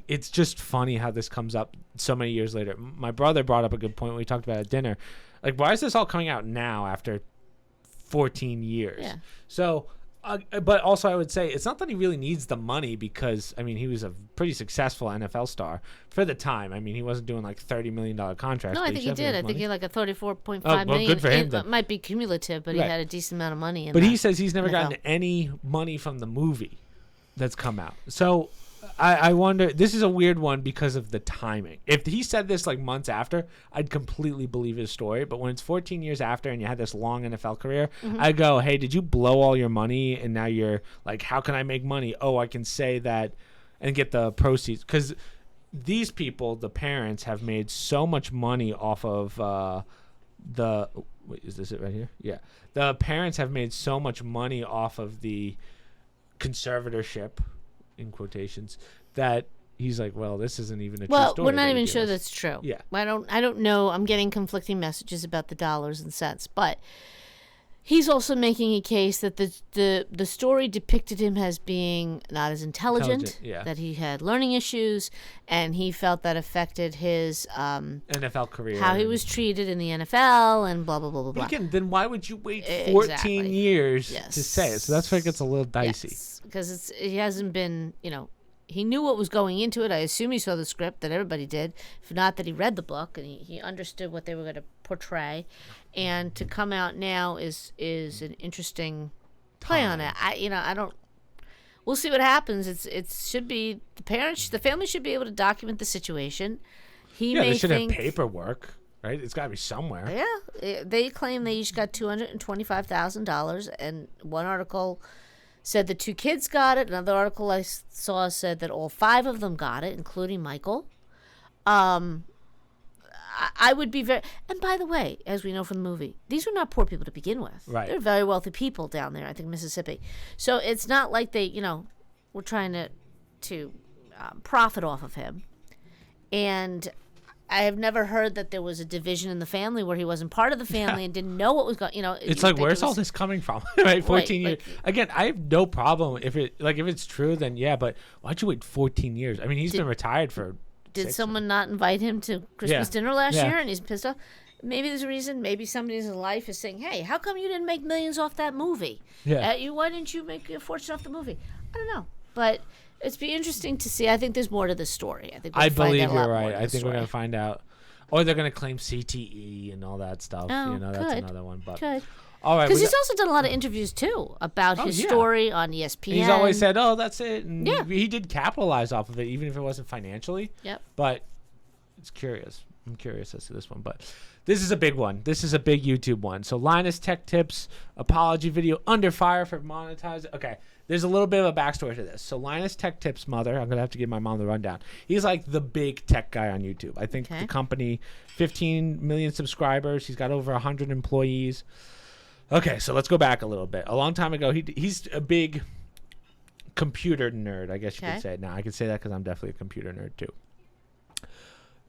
it's just funny how this comes up so many years later. My brother brought up a good point when we talked about it at dinner. Like, why is this all coming out now after 14 years? Yeah. So, but also I would say it's not that he really needs the money because, I mean, he was a pretty successful NFL star for the time. I mean, he wasn't doing like $30 million contracts. No, but I think he did. I think he had like a $34.5 million. well, good for him then. It might be cumulative, but Right. he had a decent amount of money. But he says he's never gotten any money from the movie that's come out. So I wonder, this is a weird one because of the timing. If he said this like months after, I'd completely believe his story. But when it's 14 years after and you had this long NFL career, I go, hey, did you blow all your money? And now you're like, how can I make money? Oh, I can say that and get the proceeds. Because these people, the parents, have made so much money off of wait, is this it right here? Yeah. The parents have made so much money off of the conservatorship, in quotations, that he's like, well, this isn't even a true story. Well, we're not that even he sure gave us. that's true. Yeah. I don't know. I'm getting conflicting messages about the dollars and cents, but he's also making a case that the story depicted him as being not as intelligent, yeah. that he had learning issues, and he felt that affected his NFL career. how he was treated in the NFL and blah blah blah blah blah. But again, then why would you wait 14 Exactly. years Yes. to say it? So that's where it gets a little dicey. Because he hasn't been, he knew what was going into it. I assume he saw the script that everybody did. If not, that he read the book and he understood what they were going to portray. And to come out now is an interesting play on it. I don't. We'll see what happens. It should be the family should be able to document the situation. They should have paperwork, right? It's got to be somewhere. Yeah, they claim they each got $225,000, and one article said the two kids got it. Another article I saw said that all 5 of them got it, including Michael. I would be very... And by the way, as we know from the movie, these were not poor people to begin with. Right. They're very wealthy people down there, I think, Mississippi. So it's not like they, were trying to profit off of him. And I have never heard that there was a division in the family where he wasn't part of the family and didn't know what was going. It's like, where's all this coming from? Right, 14 years. Like, Again, I have no problem if it's true. Then yeah, but why'd you wait 14 years? I mean, he's been retired for. Did someone not invite him to Christmas dinner last year and he's pissed off? Maybe there's a reason. Maybe somebody in his life is saying, "Hey, how come you didn't make millions off that movie? Yeah. Why didn't you make a fortune off the movie?" I don't know, but it's be interesting to see. I think there's more to the story. I believe you're right. I think we're gonna find out. Or they're going to claim CTE and all that stuff. Oh, That's another one. But could. All right. Because he's also done a lot of interviews too about his story on ESPN. He's always said, "Oh, that's it," and Yeah. he did capitalize off of it, even if it wasn't financially. Yep. But it's curious. I'm curious as to this one, but this is a big one. This is a big YouTube one. So Linus Tech Tips apology video under fire for monetizing. Okay, there's a little bit of a backstory to this. So Linus Tech Tips mother, I'm gonna have to give my mom the rundown. He's like the big tech guy on YouTube. I think the company, 15 million subscribers. He's got over 100 employees. Okay, so let's go back a little bit. A long time ago, he's a big computer nerd, I guess you could say. Now I can say that because I'm definitely a computer nerd too.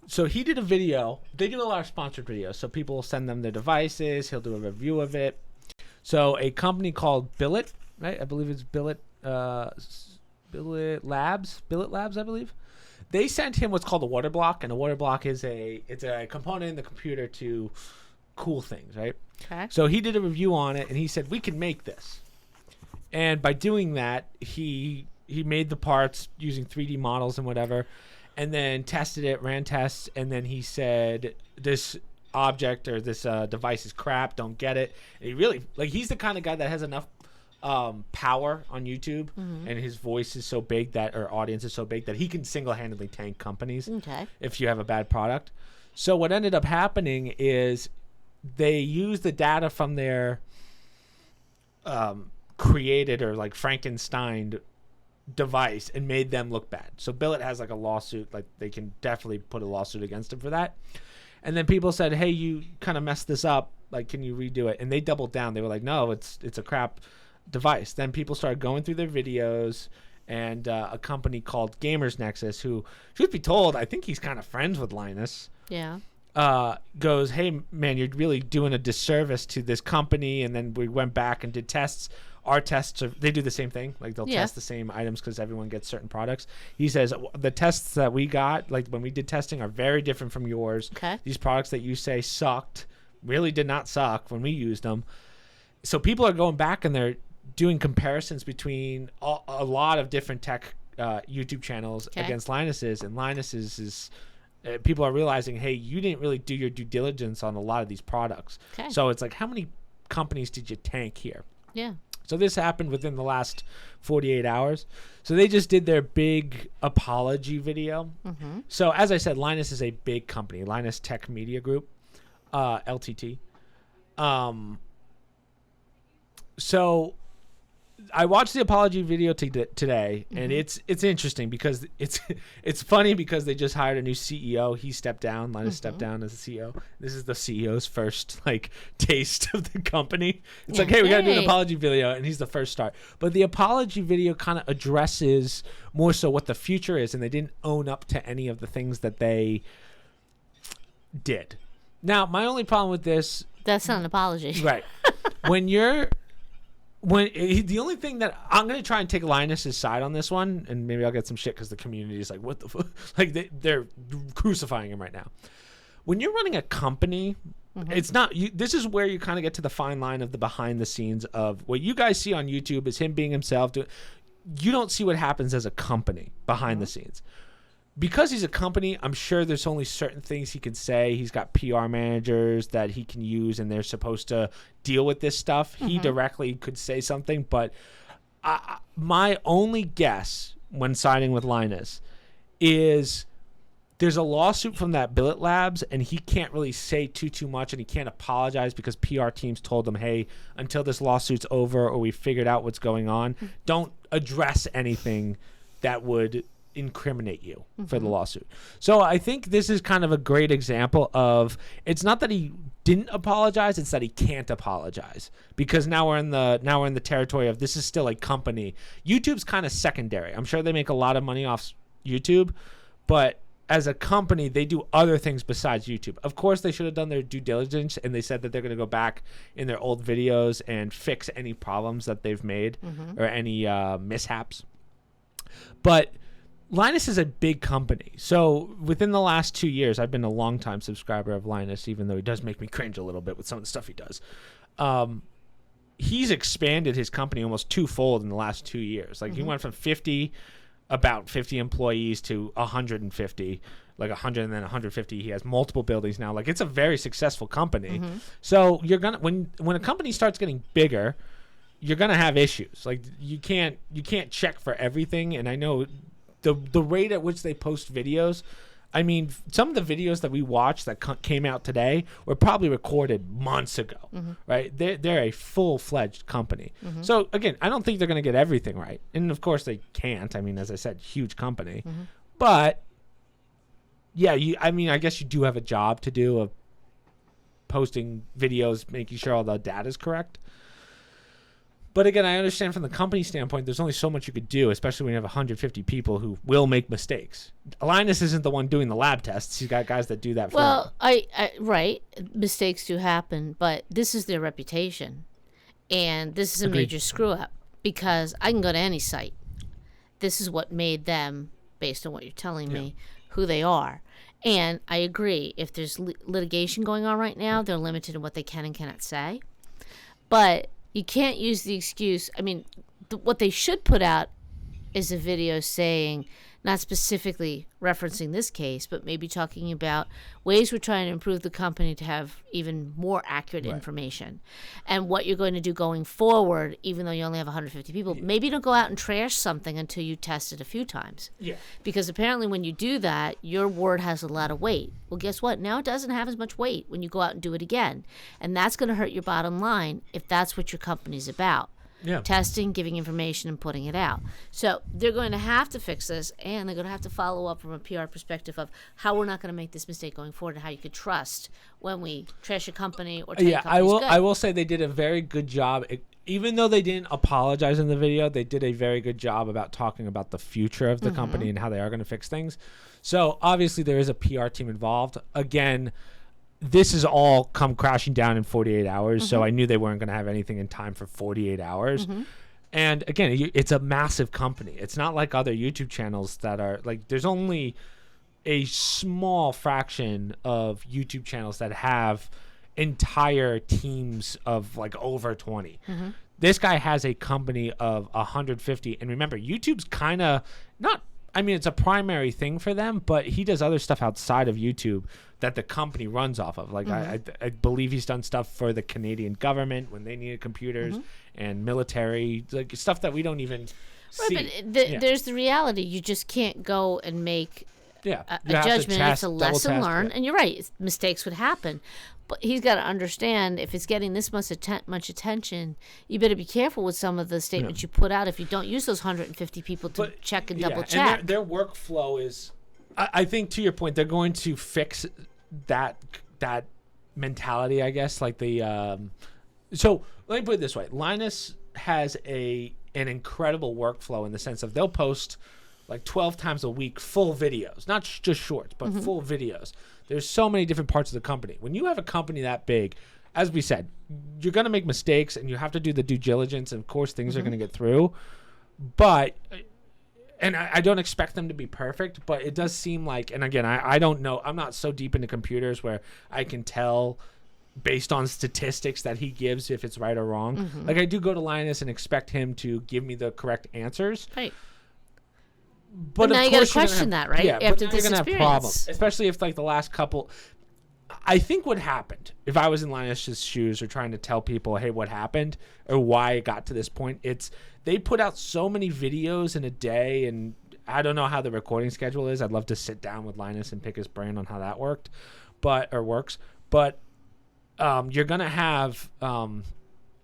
So he did a video. They do a lot of sponsored videos. So people will send them their devices. He'll do a review of it. So a company called Billet, right? I believe it's Billet Labs, I believe. They sent him what's called a water block, and a water block is a component in the computer to cool things, right? Okay. So he did a review on it, and he said we can make this. And by doing that, he made the parts using 3D models and whatever. And then tested it, ran tests, and then he said this object or this device is crap, don't get it. And he really, he's the kind of guy that has enough power on YouTube, and his voice is so big that, or audience is so big that he can single-handedly tank companies if you have a bad product. So what ended up happening is they used the data from their created or Frankenstein device and made them look bad. So Billet has a lawsuit, they can definitely put a lawsuit against him for that. And then people said, hey, you kind of messed this up, can you redo it? And they doubled down. They were like, no, it's a crap device. Then people started going through their videos, and a company called Gamers Nexus, who, truth be told, I think he's kind of friends with Linus, goes, hey man, you're really doing a disservice to this company. And then we went back and did tests. Our tests they do the same thing. They'll test the same items because everyone gets certain products. He says the tests that we got, when we did testing, are very different from yours. Okay. These products that you say sucked really did not suck when we used them. So people are going back and they're doing comparisons between a lot of different tech YouTube channels against Linus's, and Linus's is people are realizing, hey, you didn't really do your due diligence on a lot of these products. Okay. So it's how many companies did you tank here? Yeah. So this happened within the last 48 hours. So they just did their big apology video. So as I said, Linus is a big company, Linus Tech Media Group, LTT. So I watched the apology video today, and it's interesting because it's funny because they just hired a new CEO. He stepped down. Linus stepped down as the CEO. This is the CEO's first taste of the company. It's hey, we got to do an apology video, and he's the first start. But the apology video kind of addresses more so what the future is, and they didn't own up to any of the things that they did. Now, my only problem with this... That's not an apology. Right. The only thing that I'm going to try and take Linus's side on this one, and maybe I'll get some shit because the community is what the fuck? They're crucifying him right now. When you're running a company, it's not, this is where you kind of get to the fine line of the behind the scenes of what you guys see on YouTube is him being himself. You don't see what happens as a company behind the scenes. Because he's a company, I'm sure there's only certain things he can say. He's got PR managers that he can use, and they're supposed to deal with this stuff. He directly could say something, but my only guess when signing with Linus is there's a lawsuit from that Billet Labs, and he can't really say too much, and he can't apologize because PR teams told him, hey, until this lawsuit's over or we figured out what's going on, don't address anything that would incriminate you for the lawsuit. So I think this is kind of a great example of, it's not that he didn't apologize, it's that he can't apologize, because now we're in the territory of this is still a company. YouTube's kind of secondary. I'm sure they make a lot of money off YouTube, but as a company, they do other things besides YouTube. Of course, they should have done their due diligence, and they said that they're going to go back in their old videos and fix any problems that they've made or any mishaps. But Linus is a big company. So within the last 2 years, I've been a longtime subscriber of Linus, even though he does make me cringe a little bit with some of the stuff he does. He's expanded his company almost twofold in the last 2 years. He went from 50 about 50 employees to 150, like 100 and then 150. He has multiple buildings now. Like, it's a very successful company. So you're gonna when a company starts getting bigger, you're gonna have issues. Like, you can't check for everything. And I know the rate at which they post videos. I mean, some of the videos that we watched that came out today were probably recorded months ago, right? They're a full-fledged company. So, again, I don't think they're going to get everything right. And, of course, they can't. I mean, as I said, huge company. But, yeah, I guess you do have a job to do of posting videos, making sure all the data is correct. But again, I understand from the company standpoint, there's only so much you could do, especially when you have 150 people who will make mistakes. Linus isn't the one doing the lab tests. He's got guys that do that for him. Well, right. Mistakes do happen, but this is their reputation. And this is a major screw up because I can go to any site. This is what made them, based on what you're telling me, who they are. And I agree. If there's litigation going on right now, they're limited in what they can and cannot say. But you can't use the excuse. I mean, what they should put out is a video saying, not specifically referencing this case, but maybe talking about ways we're trying to improve the company to have even more accurate information and what you're going to do going forward, even though you only have 150 people. Maybe don't go out and trash something until you test it a few times. Because apparently when you do that, your word has a lot of weight. Well, guess what? Now it doesn't have as much weight when you go out and do it again. And that's going to hurt your bottom line if that's what your company's about. Testing, giving information, and putting it out. So they're going to have to fix this, and they're going to have to follow up from a PR perspective of how we're not going to make this mistake going forward and how you could trust when we trash a company or tell a company's good. I will say they did a very good job. Even though they didn't apologize in the video, they did a very good job about talking about the future of the company and how they are going to fix things. So obviously there is a PR team involved. Again, this is all come crashing down in 48 hours, so I knew they weren't going to have anything in time for 48 hours. And again, it's a massive company. It's not like other YouTube channels that are like, there's only a small fraction of YouTube channels that have entire teams of like over 20. This guy has a company of 150. And remember, YouTube's kind of it's a primary thing for them, but he does other stuff outside of YouTube that the company runs off of. Like I believe he's done stuff for the Canadian government when they needed computers and military, like stuff that we don't even see. But there's the reality. You just can't go and make a judgment. It's a lesson learned. And you're right. Mistakes would happen. But he's got to understand if it's getting this much attention, you better be careful with some of the statements you put out if you don't use those 150 people to check and double check. And their workflow is, I think to your point, they're going to fix that mentality, I guess. Like so let me put it this way. Linus has an incredible workflow in the sense of they'll post like 12 times a week full videos, not just shorts, but full videos. There's so many different parts of the company. When you have a company that big, as we said, you're going to make mistakes and you have to do the due diligence. And of course, things are going to get through. But, and I don't expect them to be perfect, but it does seem like, and again, I don't know. I'm not so deep into computers where I can tell based on statistics that he gives if it's right or wrong. Like I do go to Linus and expect him to give me the correct answers. Right. But now you got to question that, right? Yeah, after but this you're gonna experience, have problems, especially if like the last couple. I think what happened, if I was in Linus's shoes or trying to tell people, hey, what happened or why it got to this point, it's they put out so many videos in a day, and I don't know how the recording schedule is. I'd love to sit down with Linus and pick his brain on how that works. But you're gonna have.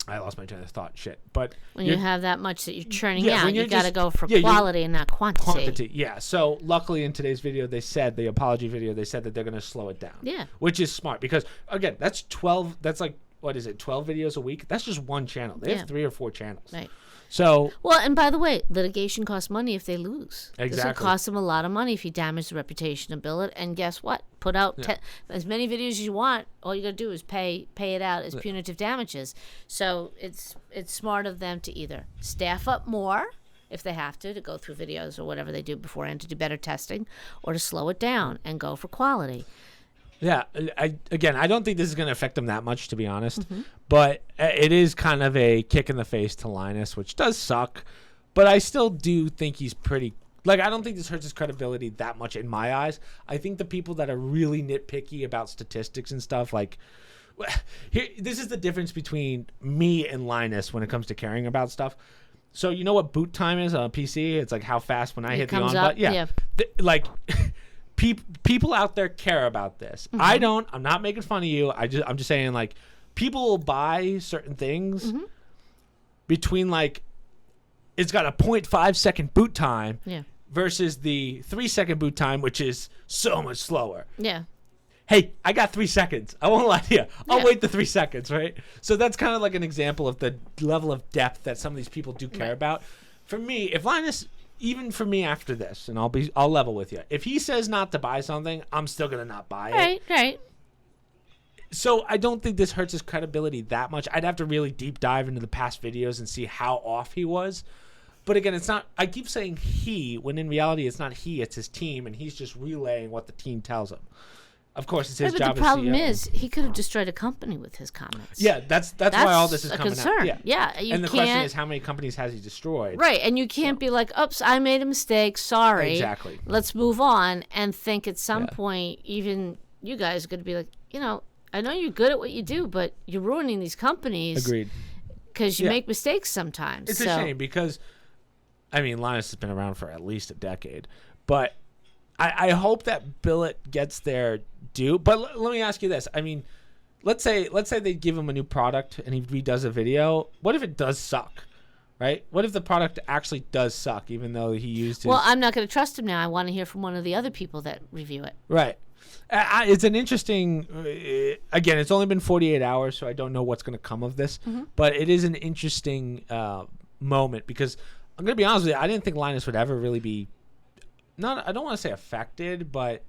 I lost my train of thought. Shit. But when you have that much that you're churning out, you got to go for quality and not quantity. Yeah. So luckily in today's video, they said the apology video, they said that they're going to slow it down. Yeah. Which is smart because again, that's 12. That's like, what is it? 12 videos a week. That's just one channel. They have 3 or 4 channels. Right. So well, and by the way, litigation costs money if they lose. Exactly. This will cost them a lot of money if you damage the reputation of Billet. And guess what? Put out as many videos as you want. All you got to do is pay it out as punitive damages. So it's smart of them to either staff up more if they have to go through videos or whatever they do beforehand to do better testing, or to slow it down and go for quality. Yeah, I don't think this is going to affect them that much, to be honest. But it is kind of a kick in the face to Linus, which does suck. But I still do think he's pretty Like, I don't think this hurts his credibility that much in my eyes. I think the people that are really nitpicky about statistics and stuff, like, this is the difference between me and Linus when it comes to caring about stuff. So you know what boot time is on a PC? It's like how fast when I hit the on button. Yeah. Like, people out there care about this. Mm-hmm. I don't. I'm not making fun of you. I'm just saying, like, people will buy certain things between, like, it's got a 0.5 second boot time versus the 3 second boot time, which is so much slower. Yeah. Hey, I got 3 seconds. I won't lie to you. I'll wait the 3 seconds, right? So that's kind of like an example of the level of depth that some of these people do care about. For me, if Linus, even for me after this, and I'll level with you. If he says not to buy something, I'm still gonna not buy it. Right. So I don't think this hurts his credibility that much. I'd have to really deep dive into the past videos and see how off he was. But again, it's not. I keep saying he, when in reality it's not he. It's his team, and he's just relaying what the team tells him. Of course, it's his job as CEO. The problem is he could have destroyed a company with his comments. Yeah, that's why all this is coming concern. out. Yeah, and the question is, how many companies has he destroyed? Right, and you can't be like, oops, I made a mistake, sorry. Exactly. Let's move on, and think at some point, even you guys are going to be like, I know you're good at what you do, but you're ruining these companies. Agreed. Because you make mistakes sometimes. It's a shame because, I mean, Linus has been around for at least a decade, but I hope that Billet gets their due. But let me ask you this. I mean, let's say they give him a new product and he redoes a video. What if it does suck, right? What if the product actually does suck, even though he used his... Well, I'm not going to trust him now. I want to hear from one of the other people that review it. Right. It's an interesting... again, it's only been 48 hours, so I don't know what's going to come of this. Mm-hmm. But it is an interesting moment because I'm going to be honest with you. I didn't think Linus would ever really be... I don't want to say affected, but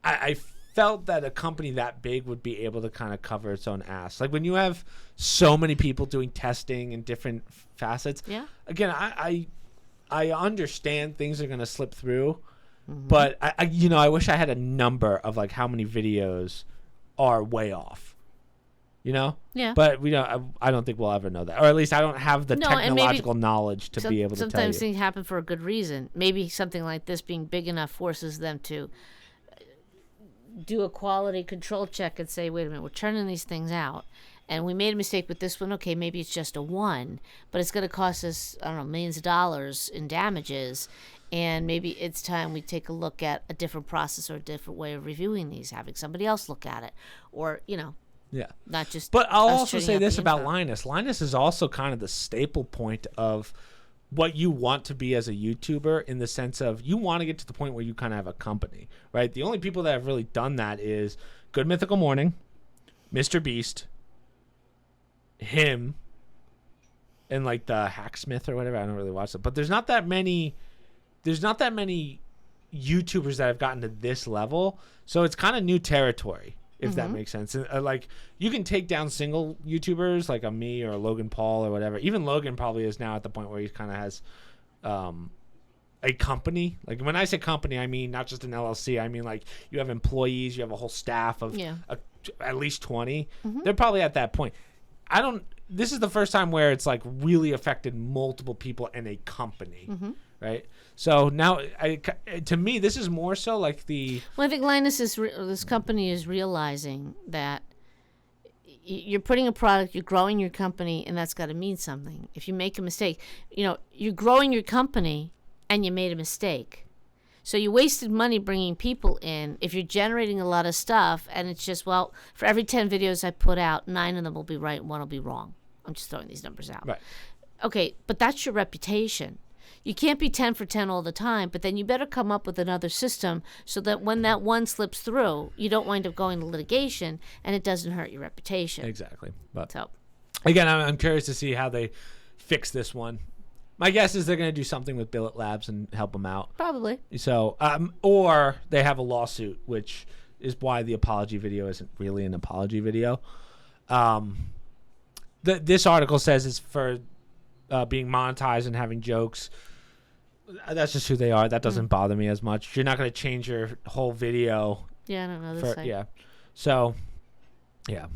I felt that a company that big would be able to kind of cover its own ass. Like when you have so many people doing testing in different facets. Yeah. Again, I understand things are going to slip through, but I wish I had a number of like how many videos are way off. Yeah. But we don't. I don't think we'll ever know that, or at least I don't have the technological knowledge to be able to tell you. Sometimes things happen for a good reason. Maybe something like this being big enough forces them to do a quality control check and say, "Wait a minute, we're turning these things out, and we made a mistake with this one. Okay, maybe it's just a 1, but it's going to cost us, I don't know, millions of dollars in damages." And maybe it's time we take a look at a different process or a different way of reviewing these, having somebody else look at it, or Yeah. not just. But I'll also say this about Linus. Linus is also kind of the staple point of what you want to be as a YouTuber, in the sense of you want to get to the point where you kind of have a company, right? The only people that have really done that is Good Mythical Morning, Mr. Beast, him, and like the Hacksmith or whatever. I don't really watch it, but there's not that many YouTubers that have gotten to this level. So it's kind of new territory, if that makes sense. And, like, you can take down single YouTubers like a me or a Logan Paul or whatever. Even Logan probably is now at the point where he kind of has a company. Like, when I say company, I mean not just an LLC. I mean, like, you have employees, you have a whole staff of at least 20. They're probably at that point. This is the first time where it's like really affected multiple people in a company, right? So now, to me, this is more so like the... Well, I think Linus this company is realizing that you're putting a product, you're growing your company, and that's got to mean something. If you make a mistake, you're growing your company and you made a mistake. So you wasted money bringing people in. If you're generating a lot of stuff and it's just, well, for every 10 videos I put out, 9 of them will be right and 1 will be wrong. I'm just throwing these numbers out. Right. Okay, but that's your reputation. You can't be 10 for 10 all the time, but then you better come up with another system so that when that one slips through, you don't wind up going to litigation and it doesn't hurt your reputation. Exactly. But so, again, I'm curious to see how they fix this one. My guess is they're going to do something with Billet Labs and help them out. Probably. So, or they have a lawsuit, which is why the apology video isn't really an apology video. This article says it's for being monetized and having jokes. That's just who they are. That doesn't bother me as much. You're not going to change your whole video. Yeah, I don't know this site. Yeah. So, yeah.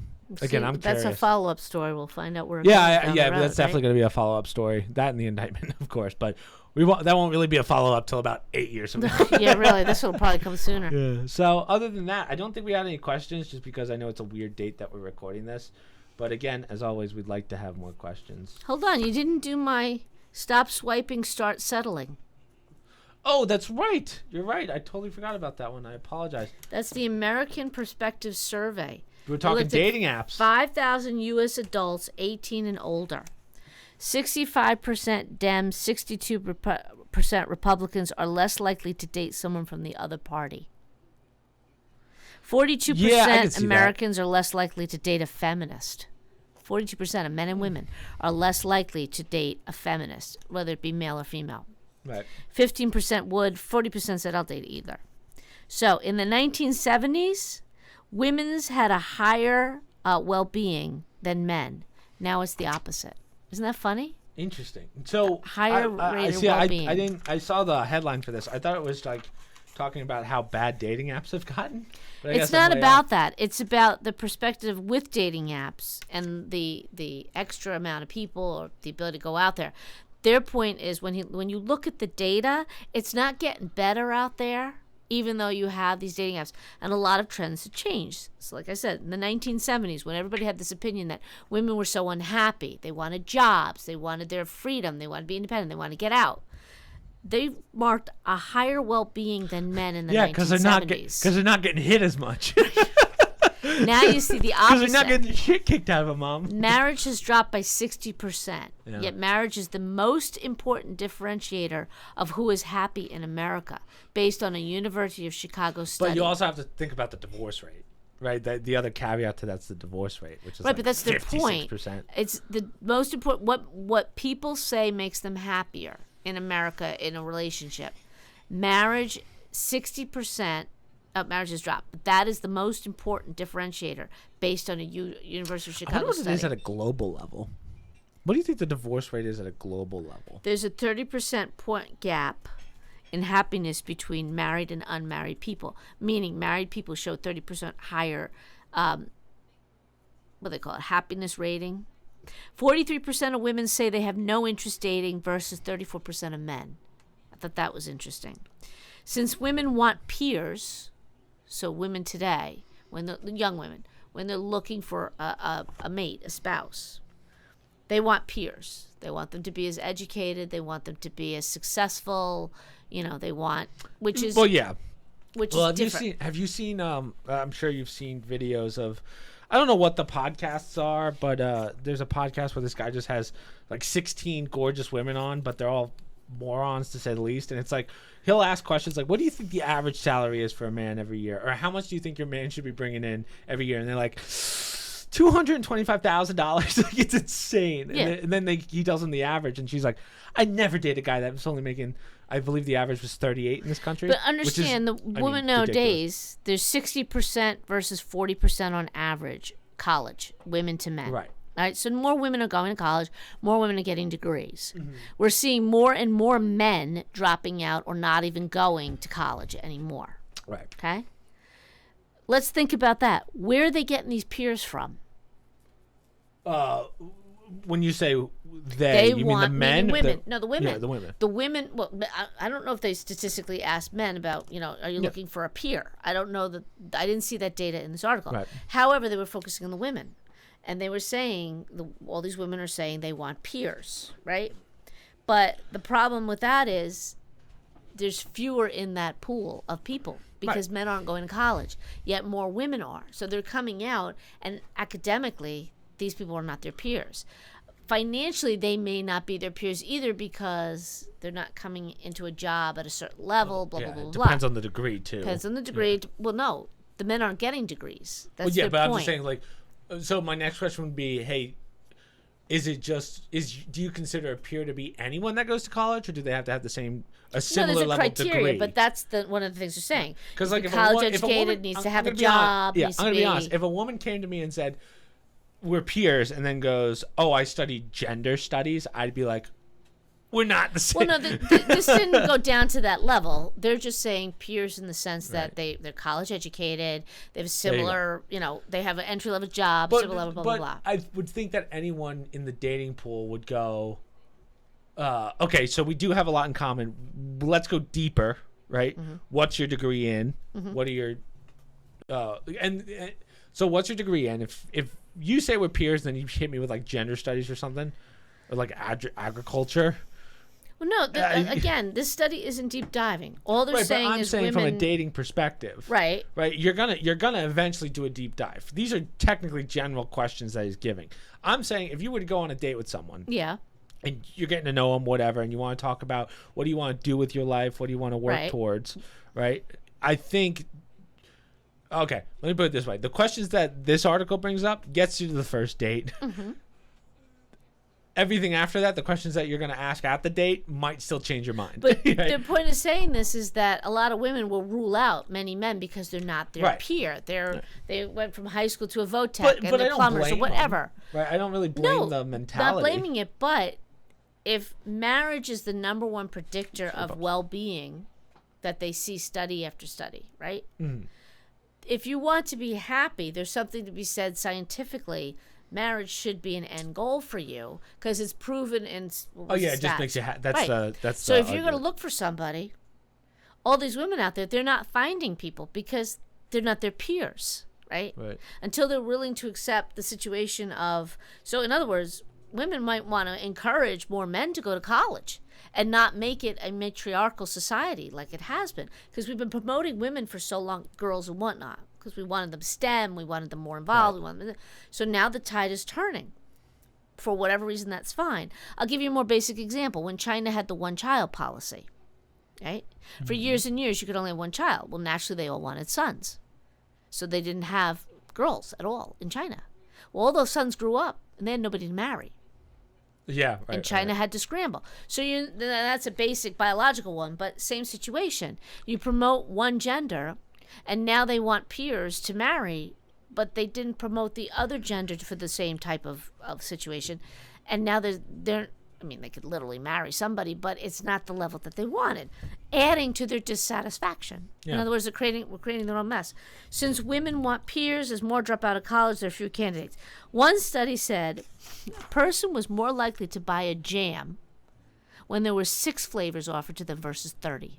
Again, I'm That's curious. a follow-up story. We'll find out where it goes down Yeah, the but road, that's definitely going to be a follow-up story. That and the indictment, of course. But that won't really be a follow-up till about 8 years from now. Yeah, really. This will probably come sooner. Yeah. So other than that, I don't think we had any questions, just because I know it's a weird date that we're recording this. But again, as always, we'd like to have more questions. Hold on. You didn't do my stop swiping, start settling. Oh, that's right. You're right. I totally forgot about that one. I apologize. That's the American Perspective Survey. We're talking looked at dating apps. 5,000 U.S. adults 18 and older. 65% Dems, 62% Republicans are less likely to date someone from the other party. 42% Americans are less likely to date a feminist. 42% of men and women are less likely to date a feminist, whether it be male or female. Right. 15% would, 40% said I'll date either. So in the 1970s, women's had a higher well-being than men. Now it's the opposite. Isn't that funny? Interesting. So higher rate of well-being. I saw the headline for this. I thought it was like talking about how bad dating apps have gotten. But It's not about that. It's about the perspective with dating apps and the extra amount of people or the ability to go out there. Their point is when you look at the data, it's not getting better out there, even though you have these dating apps. And a lot of trends have changed. So like I said, in the 1970s, when everybody had this opinion that women were so unhappy, they wanted jobs, they wanted their freedom, they wanted to be independent, they wanted to get out. They marked a higher well-being than men in the 1970s. Because they're not getting hit as much. Now you see the opposite. Because they're not getting the shit kicked out of them, Mom. Marriage has dropped by 60%. Yeah. Yet marriage is the most important differentiator of who is happy in America, based on a University of Chicago study. But you also have to think about the divorce rate, right? The other caveat to that's the divorce rate, which is right, but that's 56%. their point. It's the most important. What people say makes them happier in America in a relationship. Marriage, 60%. Marriage has dropped. But that is the most important differentiator based on a University of Chicago I wonder what study. it is at a global level. What do you think the divorce rate is at a global level? There's a 30% point gap in happiness between married and unmarried people, meaning married people show 30% higher, what they call it, happiness rating. 43% of women say they have no interest dating versus 34% of men. I thought that was interesting. Since women want peers, so women today, young women, when they're looking for a mate, a spouse, they want peers. They want them to be as educated. They want them to be as successful. They want, which is different. Have you seen? I'm sure you've seen videos of. I don't know what the podcasts are, but there's a podcast where this guy just has like 16 gorgeous women on, but they're all morons to say the least. And it's like he'll ask questions like, "What do you think the average salary is for a man every year?" Or "How much do you think your man should be bringing in every year?" And they're like, $225,000. Like, it's insane. Yeah. And then he tells them the average, and she's like, "I never dated a guy that was only making. I believe the average was 38 in this country." But understand, women nowadays, there's 60% versus 40% on average college, women to men. Right. All right, so more women are going to college, more women are getting degrees. Mm-hmm. We're seeing more and more men dropping out or not even going to college anymore. Right. Okay? Let's think about that. Where are they getting these peers from? When you say they you mean the men? Women. No, the women. Yeah, the women. The women, well, I don't know if they statistically asked men about, are you looking for a peer? I don't know that. I didn't see that data in this article. Right. However, they were focusing on the women. And they were saying, all these women are saying they want peers, right? But the problem with that is there's fewer in that pool of people because men aren't going to college, yet more women are. So they're coming out, and academically, these people are not their peers. Financially, they may not be their peers either because they're not coming into a job at a certain level, blah, blah, blah, blah. Depends on the degree, too. Depends on the degree. Yeah. Well, no, the men aren't getting degrees. That's their point. I'm just saying, like, so my next question would be, hey, do you consider a peer to be anyone that goes to college, or do they have to have a similar level criteria, degree? But that's one of the things they're saying. Because like college educated needs to have a job. I'm gonna be honest. If a woman came to me and said, "We're peers," and then goes, "Oh, I studied gender studies," I'd be like, We're not the same. Well, no, this didn't go down to that level. They're just saying peers in the sense that they're college educated. They have similar, they have an entry level job, similar level, blah, blah, blah. I would think that anyone in the dating pool would go, okay, so we do have a lot in common. Let's go deeper, right? Mm-hmm. What's your degree in? Mm-hmm. What are your, so what's your degree in? If you say we're peers, then you hit me with like gender studies or something, or like agriculture. Well, no. Again, this study isn't deep diving. All they're saying but I'm is saying women, from a dating perspective, right? You're gonna eventually do a deep dive. These are technically general questions that he's giving. I'm saying if you were to go on a date with someone, and you're getting to know them, whatever, and you want to talk about what do you want to do with your life, what do you want to work towards, right? I think. Okay, let me put it this way: the questions that this article brings up gets you to the first date. Mm-hmm. Everything after that, the questions that you're going to ask at the date might still change your mind. But the point of saying this is that a lot of women will rule out many men because they're not their peer. They went from high school to a vote tech and they're plumbers or whatever. Them. Right? I don't really blame the mentality. Not blaming it, but if marriage is the number one predictor of well-being that they see study after study, right? Mm. If you want to be happy, there's something to be said scientifically. Marriage should be an end goal for you because it's proven in. It just makes you happy. That's so. If you're going to look for somebody, all these women out there, they're not finding people because they're not their peers, right? Right. Until they're willing to accept the situation of. So, in other words, women might want to encourage more men to go to college and not make it a matriarchal society like it has been because we've been promoting women for so long, girls and whatnot. Because we wanted them STEM, we wanted them more involved. So now the tide is turning. For whatever reason, that's fine. I'll give you a more basic example. When China had the one-child policy, right? Mm-hmm. For years and years, you could only have one child. Well, naturally, they all wanted sons. So they didn't have girls at all in China. Well, all those sons grew up, and they had nobody to marry. Yeah, right. And China had to scramble. So that's a basic biological one, but same situation. You promote one gender, and now they want peers to marry, but they didn't promote the other gender for the same type of situation. And now they're they could literally marry somebody, but it's not the level that they wanted, adding to their dissatisfaction. Yeah. In other words, we're creating their own mess. Since women want peers, there's more drop out of college, there are fewer candidates. One study said a person was more likely to buy a jam when there were 6 flavors offered to them versus 30.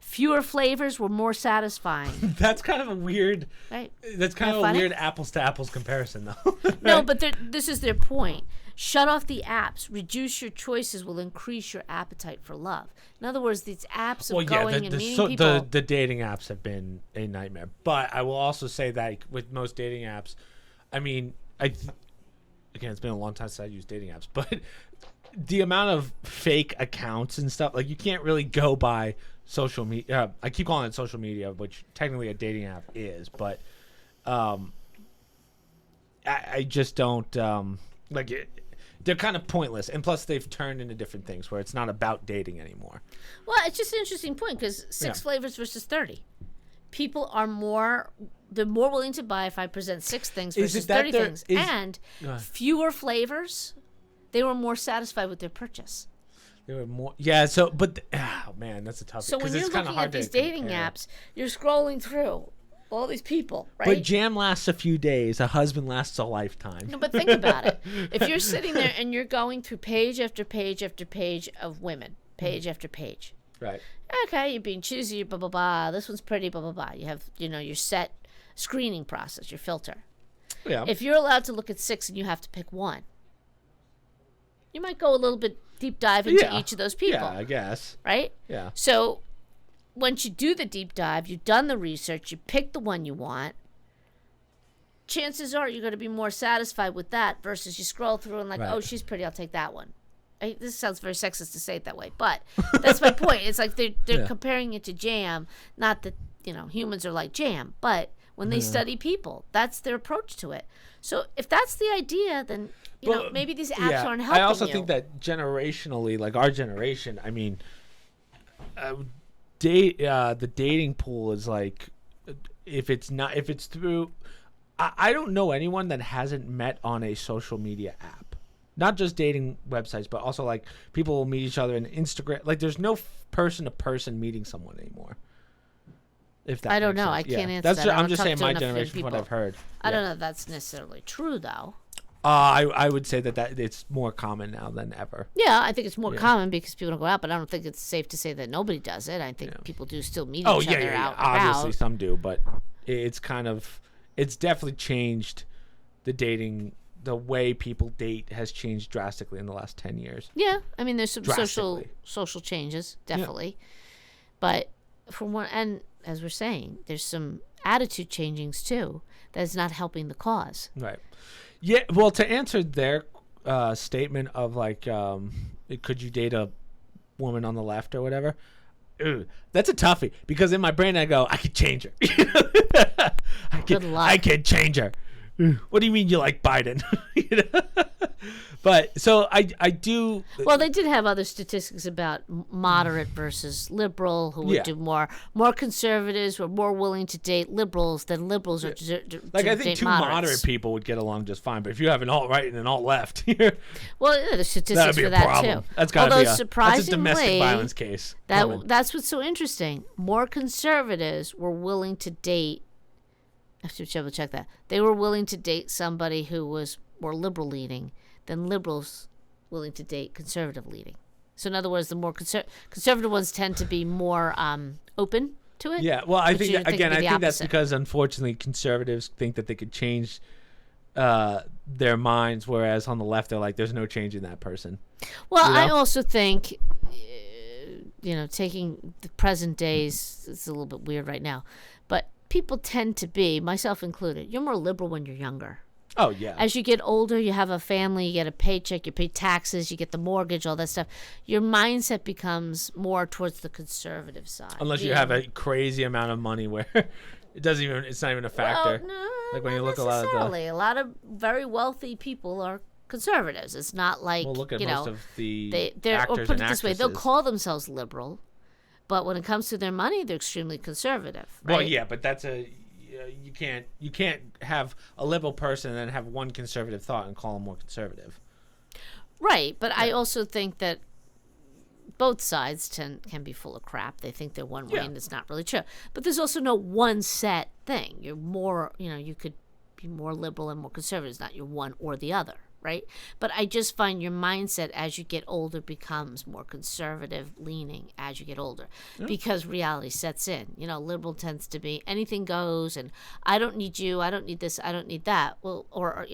Fewer flavors were more satisfying. That's kind of a weird. Right. That's kind of a weird apples to apples comparison, though. Right? No, but this is their point. Shut off the apps. Reduce your choices will increase your appetite for love. In other words, these apps of going and meeting people. The dating apps have been a nightmare. But I will also say that with most dating apps, again, it's been a long time since I used dating apps, but the amount of fake accounts and stuff, like you can't really go by social media. I keep calling it social media, which technically a dating app is, but I just don't like it. They're kind of pointless, and plus they've turned into different things where it's not about dating anymore. Well, it's just an interesting point because 6 flavors versus 30. People are they're more willing to buy if I present 6 things versus 30 things. And fewer flavors, they were more satisfied with their purchase. They were more, that's a tough. So when you're looking at these dating apps, you're scrolling through all these people, right? But jam lasts a few days. A husband lasts a lifetime. No, but think about it. If you're sitting there and you're going through page after page after page of women, page after page. Right. Okay, you're being choosy, blah, blah, blah. This one's pretty, blah, blah, blah. You have, your set screening process, your filter. Yeah. If you're allowed to look at 6 and you have to pick one, you might go a little bit deep dive into each of those people. Yeah, I guess. Right? Yeah. So once you do the deep dive, you've done the research, you pick the one you want, chances are you're going to be more satisfied with that versus you scroll through and oh, she's pretty, I'll take that one. This sounds very sexist to say it that way, but that's my point. It's like they're comparing it to jam, not that, humans are like jam, but when they study people, that's their approach to it. So if that's the idea, then maybe these apps aren't helping you. I also think that generationally, like our generation, the dating pool is like, if it's through, I don't know anyone that hasn't met on a social media app not just dating websites, but also like people will meet each other in Instagram. Like there's no person to person meeting someone anymore. If that I don't makes know. sense. I can't answer That's that. I'm just saying my generation from what I've heard. I don't know if that's necessarily true, though. I would say that it's more common now than ever. Yeah, I think it's more common because people don't go out, but I don't think it's safe to say that nobody does it. I think people do still meet each other out and Obviously, about. some do, but it's definitely changed the dating. The way people date has changed drastically in the last 10 years. Yeah, I mean, there's some social changes, definitely. But from one, and as we're saying, there's some attitude changings too that's not helping the cause. Right. Yeah. Well, to answer their statement of like, could you date a woman on the left or whatever? Ooh, that's a toughie because in my brain I go, I could change her. Good luck. I can change her. What do you mean you like Biden? But so I do. Well, they did have other statistics about moderate versus liberal, who would do more conservatives were more willing to date liberals than liberals are to like I think date two moderates. moderate people would get along just fine, but if you have an alt right and an alt left, well, the statistics that'd be for a that problem. too. That's gotta Although be that's a domestic violence case. That's what's so interesting. More conservatives were willing to date. I should double check that. They were willing to date somebody who was more liberal leaning than liberals willing to date conservative leaning. So in other words, the more conservative ones tend to be more open to it. Yeah, well, I think that, again, I think that's opposite. because unfortunately conservatives think that they could change their minds, whereas on the left they're like, there's no change in that person. Well, I also think, taking the present days, it's a little bit weird right now, but people tend to be, myself included, you're more liberal when you're younger. Oh, yeah. As you get older, you have a family, you get a paycheck, you pay taxes, you get the mortgage, all that stuff. Your mindset becomes more towards the conservative side. Unless you have a crazy amount of money where it's not even a factor. Well, no, like when you look a lot of very wealthy people are conservatives. It's not like, look at most of the they're actors or put and it this way, actresses. they'll call themselves liberal, but when it comes to their money, they're extremely conservative. Right? Well, yeah, but that's you can't have a liberal person and then have one conservative thought and call them more conservative. Right, but I also think that both sides can be full of crap. They think they're one way and it's not really true. But there's also no one set thing. You're more, you could be more liberal and more conservative. It's not your one or the other, right? But I just find your mindset as you get older becomes more conservative leaning as you get older because reality sets in. Liberal tends to be anything goes and I don't need you, I don't need this, I don't need that. Well, or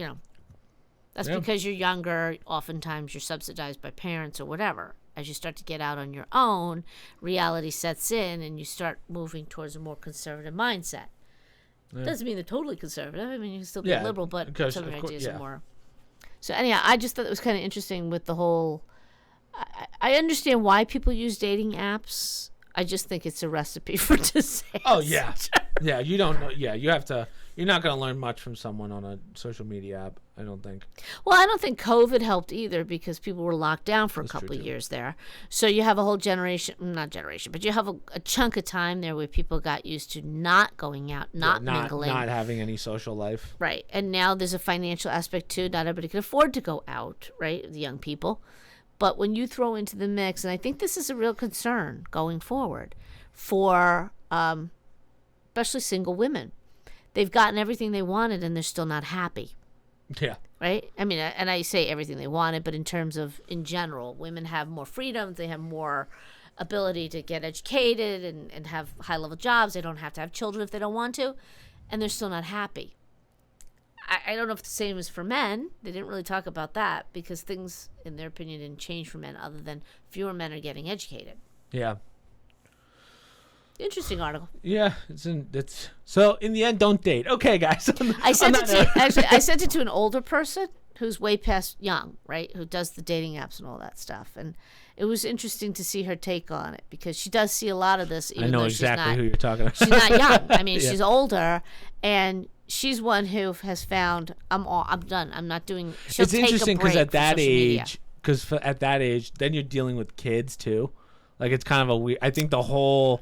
that's because you're younger. Oftentimes you're subsidized by parents or whatever. As you start to get out on your own, reality sets in and you start moving towards a more conservative mindset. Doesn't mean they're totally conservative. I mean, you can still be liberal, but some of your ideas are more. So anyhow, I just thought it was kind of interesting with the whole. I understand why people use dating apps. I just think it's a recipe for disaster. Oh yeah, yeah. You don't know. Yeah, you have to. You're not going to learn much from someone on a social media app, I don't think. Well, I don't think COVID helped either because people were locked down for a couple of years there. So you have a whole but you have a chunk of time there where people got used to not going out, not mingling. Not having any social life. Right. And now there's a financial aspect too. Not everybody can afford to go out, right, the young people. But when you throw into the mix, and I think this is a real concern going forward for especially single women. They've gotten everything they wanted and they're still not happy. Yeah. Right? I mean, and I say everything they wanted, but in terms of, in general, women have more freedom. They have more ability to get educated and have high-level jobs. They don't have to have children if they don't want to. And they're still not happy. I don't know if the same is for men. They didn't really talk about that because things, in their opinion, didn't change for men other than fewer men are getting educated. Yeah. Interesting article. Yeah, it's so in the end, don't date. Okay, guys. I sent it to an older person who's way past young, right? Who does the dating apps and all that stuff, and it was interesting to see her take on it because she does see a lot of this. Even I know though exactly who you're talking about. She's not young. I mean, she's older, and she's one who has found I'm done. I'm not doing. It's interesting because at that age, then you're dealing with kids too. Like it's kind of a weird. I think the whole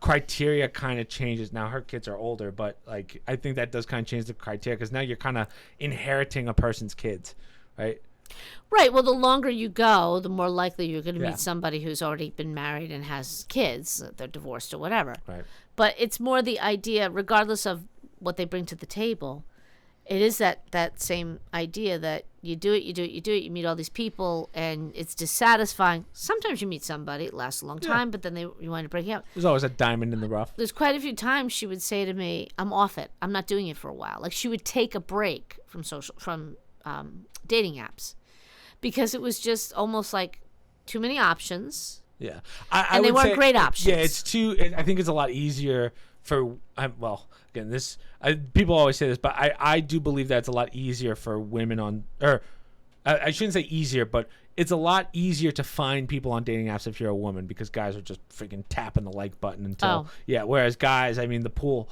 criteria kind of changes now. Her kids are older, but like I think that does kind of change the criteria because now you're kind of inheriting a person's kids, right? Right. Well, the longer you go, the more likely you're going to Yeah. meet somebody who's already been married and has kids. They're divorced or whatever. Right. But it's more the idea, regardless of what they bring to the table, it is that same idea that you do it, you meet all these people, and it's dissatisfying. Sometimes you meet somebody, it lasts a long time, but then you wind up breaking up. There's always a diamond in the rough. There's quite a few times she would say to me, I'm off it. I'm not doing it for a while. Like, she would take a break from dating apps because it was just almost like too many options. Yeah. And they weren't great options. Yeah, I think it's a lot easier for, again, people always say this, but I do believe that it's a lot easier for women I shouldn't say easier, but it's a lot easier to find people on dating apps if you're a woman, because guys are just freaking tapping the like button until, whereas guys, I mean, the pool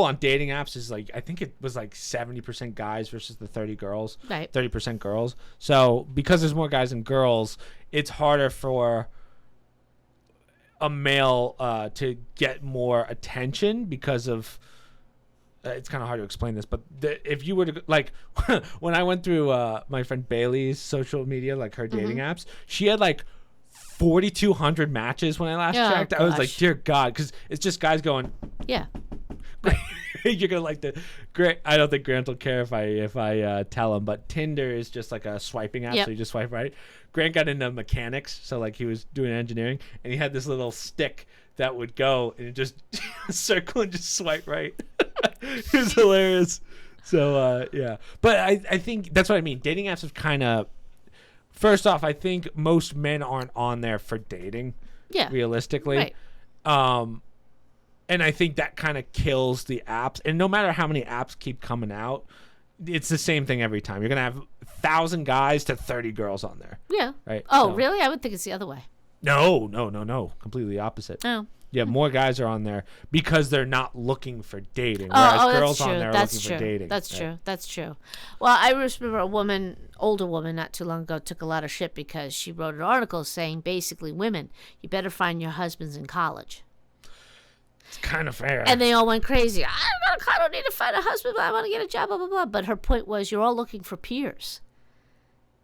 on dating apps is like, I think it was like 70% guys versus the 30 girls, right. 30% girls. So because there's more guys than girls, it's harder for a male to get more attention because of it's kind of hard to explain this, but if you were to, like, when I went through my friend Bailey's social media, like her dating apps, she had like 4,200 matches when I last checked. I was like, dear God, because it's just guys going, yeah. You're gonna like the Grant. I don't think Grant will care if I tell him, but Tinder is just like a swiping app, so you just swipe right. Grant got into mechanics, so like he was doing engineering, and he had this little stick that would go and it just circle and just swipe right. It was hilarious. So but I think that's what I mean. Dating apps have kind of, first off, I think most men aren't on there for dating. Yeah. Realistically. Right. And I think that kind of kills the apps. And no matter how many apps keep coming out, it's the same thing every time. You're going to have 1,000 guys to 30 girls on there. Yeah. Right. Oh, really? I would think it's the other way. No. Completely opposite. Oh. Yeah, more guys are on there because they're not looking for dating. Whereas girls on there are looking for dating. That's true. That's true. Well, I remember older woman not too long ago took a lot of shit because she wrote an article saying basically, women, you better find your husbands in college. It's kind of fair. And they all went crazy. I don't need to find a husband, but I want to get a job, blah, blah, blah. But her point was, you're all looking for peers.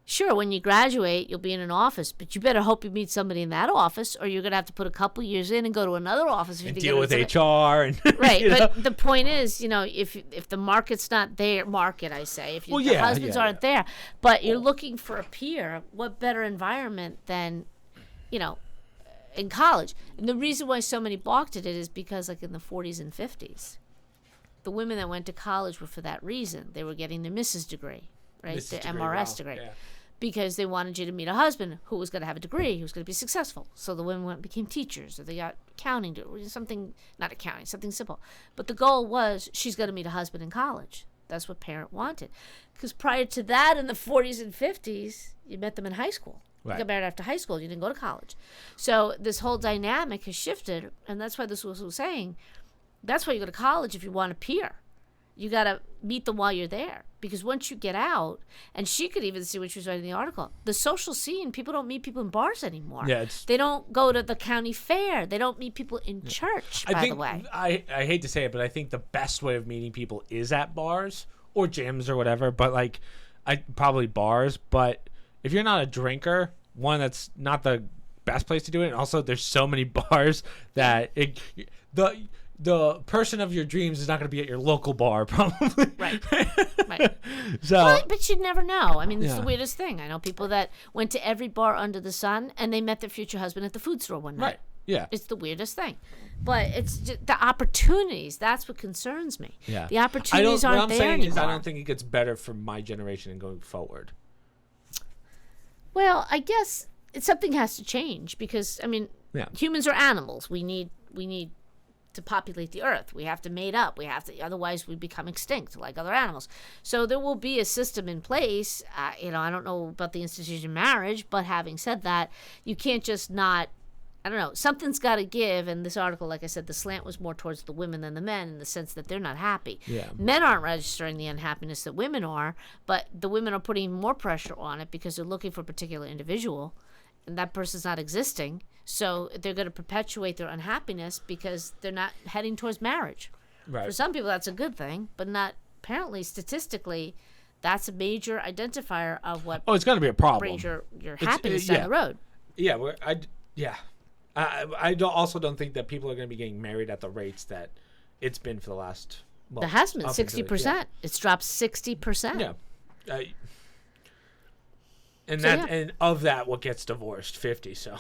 Sure, when you graduate, you'll be in an office, but you better hope you meet somebody in that office, or you're going to have to put a couple years in and go to another office. And deal with HR. And right, but the point is, if the market's not there, if the husbands aren't there, but you're looking for a peer, what better environment than, in college? And the reason why so many balked at it is because, like, in the 40s and 50s, the women that went to college were for that reason. They were getting their Mrs. degree, right? Their MRS degree. Yeah. Because they wanted you to meet a husband who was going to have a degree, who was going to be successful. So the women became teachers, or they got accounting, something simple. But the goal was, she's going to meet a husband in college. That's what parent wanted. Because prior to that, in the 40s and 50s, you met them in high school. Right. You got married after high school. You didn't go to college. So this whole dynamic has shifted, and that's why this was saying, that's why you go to college if you want a peer. You got to meet them while you're there. Because once you get out, and she could even see what she was writing in the article, the social scene, people don't meet people in bars anymore. Yeah, they don't go to the county fair. They don't meet people in church, by the way. I hate to say it, but I think the best way of meeting people is at bars or gyms or whatever. But probably bars. But if you're not a drinker, one, that's not the best place to do it. And also, there's so many bars that the person of your dreams is not going to be at your local bar, probably. Right. So, but you'd never know. I mean, it's the weirdest thing. I know people that went to every bar under the sun, and they met their future husband at the food store one night. Right. Yeah. It's the weirdest thing. But it's just the opportunities. That's what concerns me. Yeah. The opportunities aren't there anymore. What I'm saying is, I don't think it gets better for my generation and going forward. Well, I guess something has to change because, humans are animals. We need to populate the earth. We have to mate up. Otherwise we become extinct like other animals. So there will be a system in place. I don't know about the institution of marriage, but having said that, you can't just not, something's got to give. And this article, like I said, the slant was more towards the women than the men in the sense that they're not happy. Yeah. Men aren't registering the unhappiness that women are, but the women are putting more pressure on it because they're looking for a particular individual, and that person's not existing. So they're going to perpetuate their unhappiness because they're not heading towards marriage. Right. For some people, that's a good thing, but not apparently statistically. that's a major identifier of what Oh, it's going to be a problem. brings your happiness down the road. Yeah, I also don't think that people are going to be getting married at the rates that it's been for the last. Well, It has been up until 60%. yeah. It's dropped 60%. Yeah. And So, that and of that, what gets divorced? 50. So.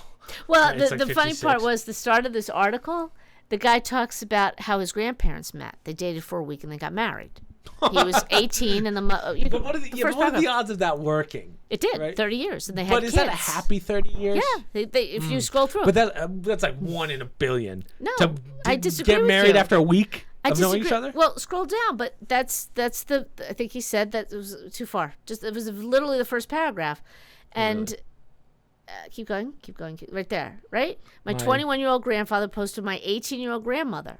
Well, It's the like funny 56. part was the start of this article. The guy talks about how his grandparents met. They dated for a week and they got married. He was 18 and But what are the odds of that working? It did, right? 30 years, and they had But kids. is that a happy 30 years? Yeah, if you scroll through. But that's like 1 in a billion. No, to I disagree get with married you. after a week I of knowing disagree. each other? Well, scroll down, but that's the. I think he said that it was too far. It was literally the first paragraph, and keep going, right there, right. My 21-year-old grandfather posted my 18-year-old grandmother.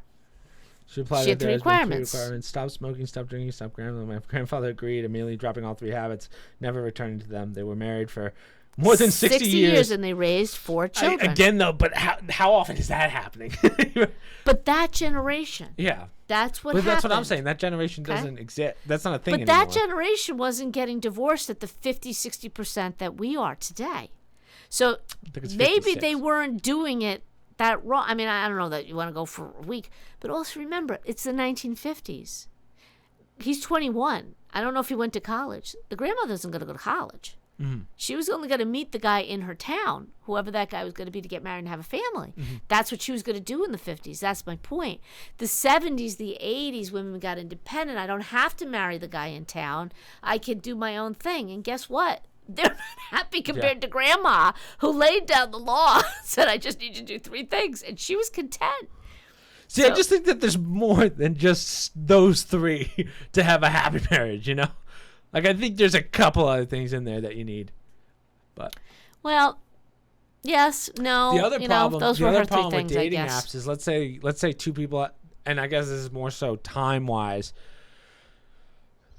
She replied She had that there three has been 3 requirements. requirements. Stop smoking, stop drinking, stop gambling. My grandfather agreed, immediately dropping all 3 habits, never returning to them. They were married for more than 60 years. And they raised 4 children. Again, though, but how often is that happening? But that generation, Yeah. that's what But happened. that's what I'm saying. That generation doesn't exist. That's not a thing But anymore. that generation wasn't getting divorced at the 50-60% that we are today. So think it's maybe 56. they weren't doing it that wrong. I mean, I don't know that you want to go for a week, but also remember, it's the 1950s. He's 21. I don't know if he went to college. The grandmother isn't going to go to college. Mm-hmm. She was only going to meet the guy in her town, whoever that guy was going to be, to get married and have a family. Mm-hmm. That's what she was going to do in the 50s. That's my point. The 70s, the 80s, women got independent. I don't have to marry the guy in town. I can do my own thing. And guess what? They're not happy compared to grandma, who laid down the law and said, I just need you to do 3 things. And she was content. See, I just think that there's more than just those 3 to have a happy marriage, you know? Like, I think there's a couple other things in there that you need. But Well, yes, no. the other problem, those the were other her 3 problem with things, I dating guess. apps is let's say 2 people, and I guess this is more so time-wise,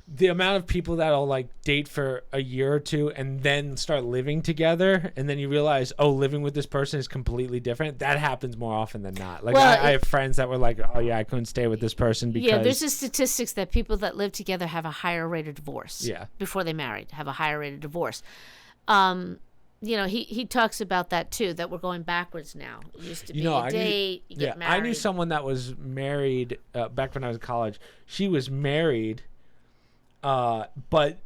the amount of people that'll like date for a year or 2 and then start living together, and then you realize, oh, living with this person is completely different. That happens more often than not. Like, Well, I have friends that were like, oh yeah, I couldn't stay with this person because Yeah, there's the statistics that people that live together have a higher rate of divorce. Yeah. Before they married, have a higher rate of divorce. He talks about that too, that we're going backwards now. It used to be a date, you get married. I knew someone that was married back when I was in college. She was married, but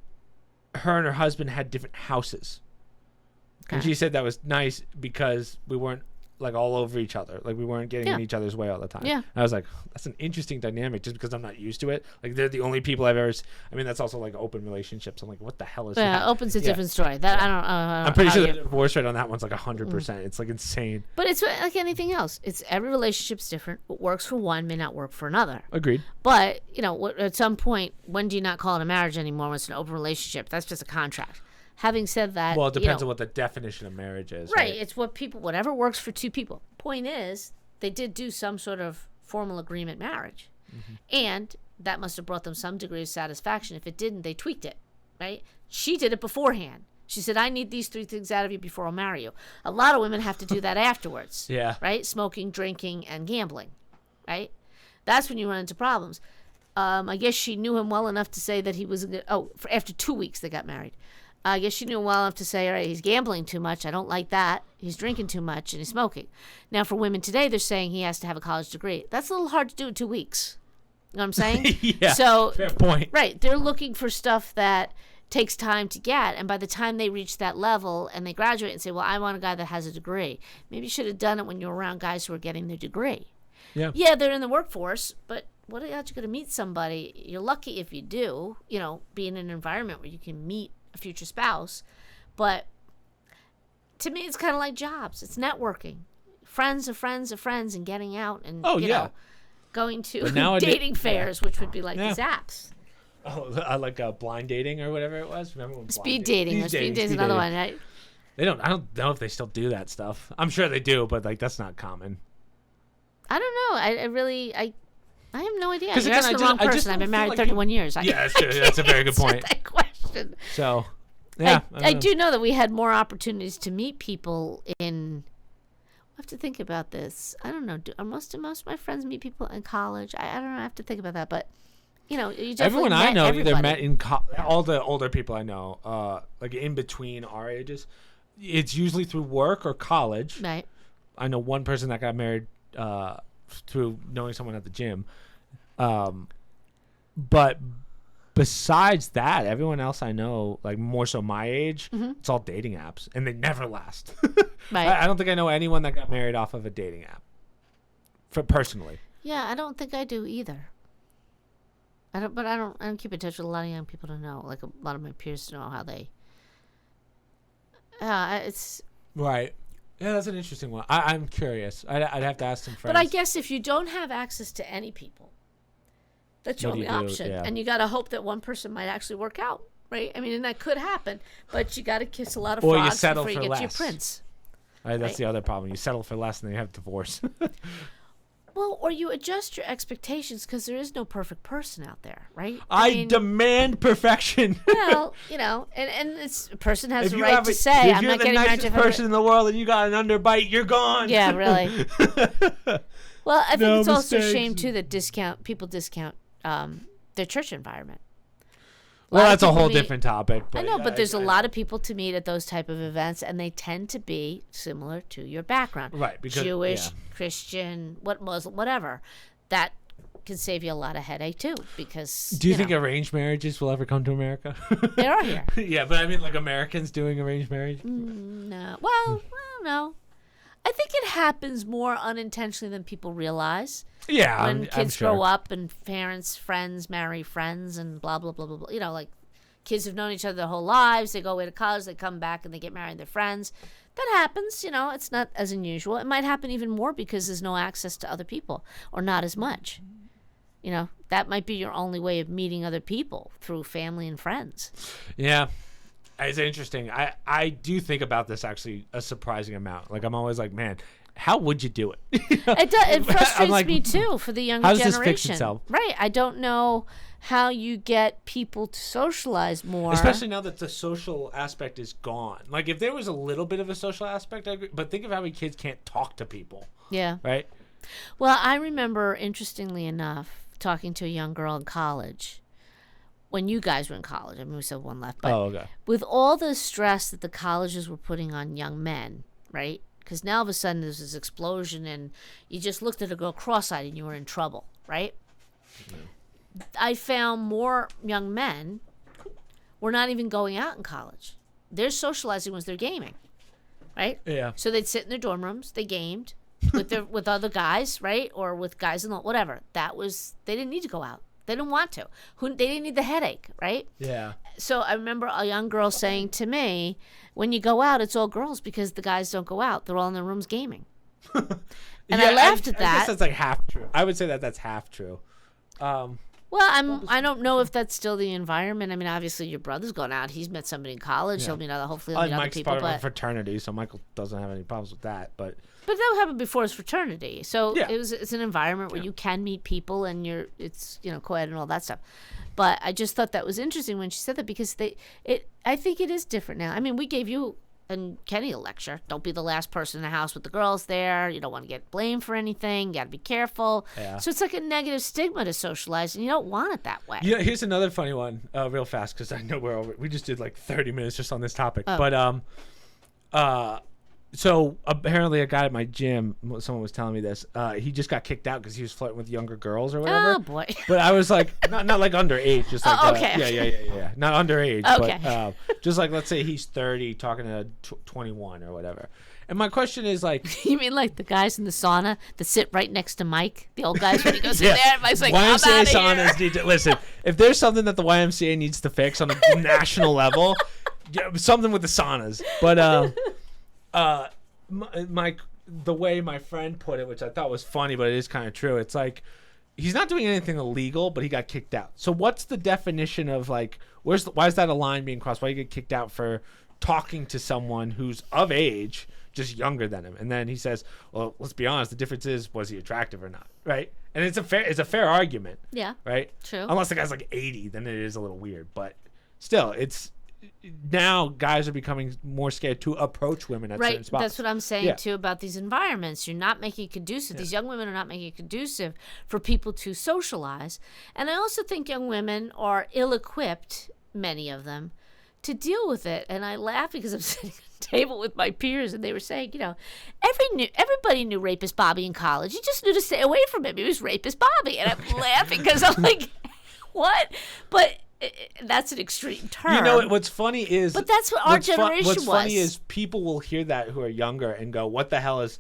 her and her husband had different houses. And Okay. she said that was nice because we weren't like all over each other. Like we weren't getting in each other's way all the time. Yeah. And I was like, that's an interesting dynamic just because I'm not used to it. Like they're the only people I've ever I mean, that's also like open relationships. I'm like, what the hell is that? Open's a different story. That I don't. I'm pretty sure the divorce rate on that one's like 100%. It's like insane. But it's like anything else. It's every relationship's different. What works for one may not work for another. Agreed. But at some point, when do you not call it a marriage anymore? When it's an open relationship, that's just a contract. Having said that, Well, it depends on what the definition of marriage is. Right. It's whatever works for 2 people. Point is, they did do some sort of formal agreement marriage. Mm-hmm. And that must have brought them some degree of satisfaction. If it didn't, they tweaked it, right? She did it beforehand. She said, I need these 3 things out of you before I'll marry you. A lot of women have to do that afterwards. Yeah. Right? Smoking, drinking, and gambling, right? That's when you run into problems. I guess she knew him well enough to say that he was, after 2 weeks they got married. I guess she knew him well enough to say, all right, he's gambling too much. I don't like that. He's drinking too much, and he's smoking. Now, for women today, they're saying he has to have a college degree. That's a little hard to do in 2 weeks. You know what I'm saying? Yeah, so, fair point. Right. They're looking for stuff that takes time to get, and by the time they reach that level and they graduate and say, well, I want a guy that has a degree. Maybe you should have done it when you were around guys who are getting their degree. Yeah. Yeah, they're in the workforce, but what are you going to meet somebody? You're lucky if you do, be in an environment where you can meet a future spouse. But to me, it's kind of like jobs. It's networking. Friends of friends of friends and getting out and going to dating fairs, which would be like these apps. Oh, I like blind dating or whatever it was. Remember when speed dating? Speed dating is another one, right? I don't know if they still do that stuff. I'm sure they do, but like that's not common. I don't know. I have no idea. You're again, asking the wrong person. I've been married 31 years. Yeah, that's true. That's a very good point. That question. So, yeah. I do know that we had more opportunities to meet people in. I have to think about this. I don't know. Most of my friends meet people in college? I don't know. I have to think about that. But you definitely Everyone I know everybody. either met in all the older people I know, like in between our ages, it's usually through work or college. Right. I know one person that got married through knowing someone at the gym. But besides that, everyone else I know, like more so my age, it's all dating apps, and they never last. Right. I don't think I know anyone that got married off of a dating app. Personally. Yeah, I don't think I do either. I don't keep in touch with a lot of young people to know, like a lot of my peers to know how they. It's right. Yeah, that's an interesting one. I'm curious. I'd have to ask some friends. But I guess if you don't have access to any people, that's your only option, and you got to hope that one person might actually work out, right? I mean, and that could happen, but you got to kiss a lot of frogs before you get to your prince. Right, that's the other problem. You settle for less, and then you have divorce. Well, or you adjust your expectations because there is no perfect person out there, right? I mean, demand perfection. Well, and this person has the right to say, I'm not getting married to the nicest person in the world and you got an underbite, you're gone. Yeah, really. Well, I think it's also a mistakes. shame, too, that people discount their church environment. Well, that's a whole different topic. But I know, but there's a lot of people to meet at those type of events, and they tend to be similar to your background. Right. Because, Jewish, Christian, Muslim, whatever. That can save you a lot of headache, too, because, Do you think arranged marriages will ever come to America? they are here. Yeah, but I mean, like Americans doing arranged marriage? No. Well, no. I think it happens more unintentionally than people realize. Yeah, when kids I'm sure. grow up and friends marry friends and blah, blah, blah, blah, blah. Like kids have known each other their whole lives. They go away to college, they come back, and they get married to their friends. That happens, it's not as unusual. It might happen even more because there's no access to other people or not as much. That might be your only way of meeting other people through family and friends. Yeah. It's interesting. I do think about this actually a surprising amount. Like I'm always like, man, how would you do it? It frustrates me too for the younger generation. How does this fix itself? Right. I don't know how you get people to socialize more. Especially now that the social aspect is gone. Like if there was a little bit of a social aspect, I agree. But think of how many kids can't talk to people. Yeah. Right? Well, I remember, interestingly enough, talking to a young girl in college. When you guys were in college. I mean, we still have one left. But okay. With all the stress that the colleges were putting on young men, right? Because now all of a sudden there's this explosion and you just looked at a girl cross-eyed and you were in trouble, right? Mm-hmm. I found more young men were not even going out in college. Their socializing was their gaming, right? Yeah. So they'd sit in their dorm rooms, they gamed with other guys, right? Or with guys in the whatever. They didn't need to go out. They didn't want to. They didn't need the headache, right? Yeah. So I remember a young girl saying to me, when you go out, it's all girls because the guys don't go out. They're all in their rooms gaming. And I laughed at that. I guess that's like half true. I would say that's half true. Well, I don't know if that's still the environment. I mean, obviously your brother's gone out. He's met somebody in college. He'll meet hopefully he'll meet other Mike's people. part of a fraternity, so Michael doesn't have any problems with that. But that happened before his fraternity. So yeah. It's an environment where you can meet people and it's co-ed and all that stuff. But I just thought that was interesting when she said that because I think it is different now. I mean, we gave you and Kenny a lecture. Don't be the last person in the house with the girls there. You don't want to get blamed for anything. You got to be careful. Yeah. So it's like a negative stigma to socialize, and you don't want it that way. Yeah, here's another funny one, real fast, because I know we just did like 30 minutes just on this topic. Oh. But so apparently a guy at my gym, someone was telling me this, he just got kicked out because he was flirting with younger girls or whatever. Oh boy! But I was like, not like underage, just like okay. Yeah, not underage, okay. But just like let's say he's 30 talking to 21 or whatever. And my question is like, you mean like the guys in the sauna that sit right next to Mike, the old guys when he goes in there? Mike's like, YMCA saunas need to listen. If there's something that the YMCA needs to fix on a national level, something with the saunas. But the way my friend put it, which I thought was funny, but it is kind of true. It's like he's not doing anything illegal, but he got kicked out. So what's the definition of like why is that a line being crossed? Why you get kicked out for talking to someone who's of age, just younger than him? And then he says, "Well, let's be honest. The difference is was he attractive or not, right?" And it's a fair argument. Yeah. Right. True. Unless the guy's like 80, then it is a little weird. But still, it's now guys are becoming more scared to approach women at certain spots. That's what I'm saying too about these environments. You're not making it conducive. These young women are not making it conducive for people to socialize. And I also think young women are ill-equipped, many of them, to deal with it. And I laugh because I'm sitting at a table with my peers and they were saying, everybody knew Rapist Bobby in college. You just knew to stay away from him. He was Rapist Bobby. And I'm laughing because I'm like, what? But that's an extreme term. What's funny is... But that's what our generation was. What's funny is people will hear that who are younger and go, what the hell is...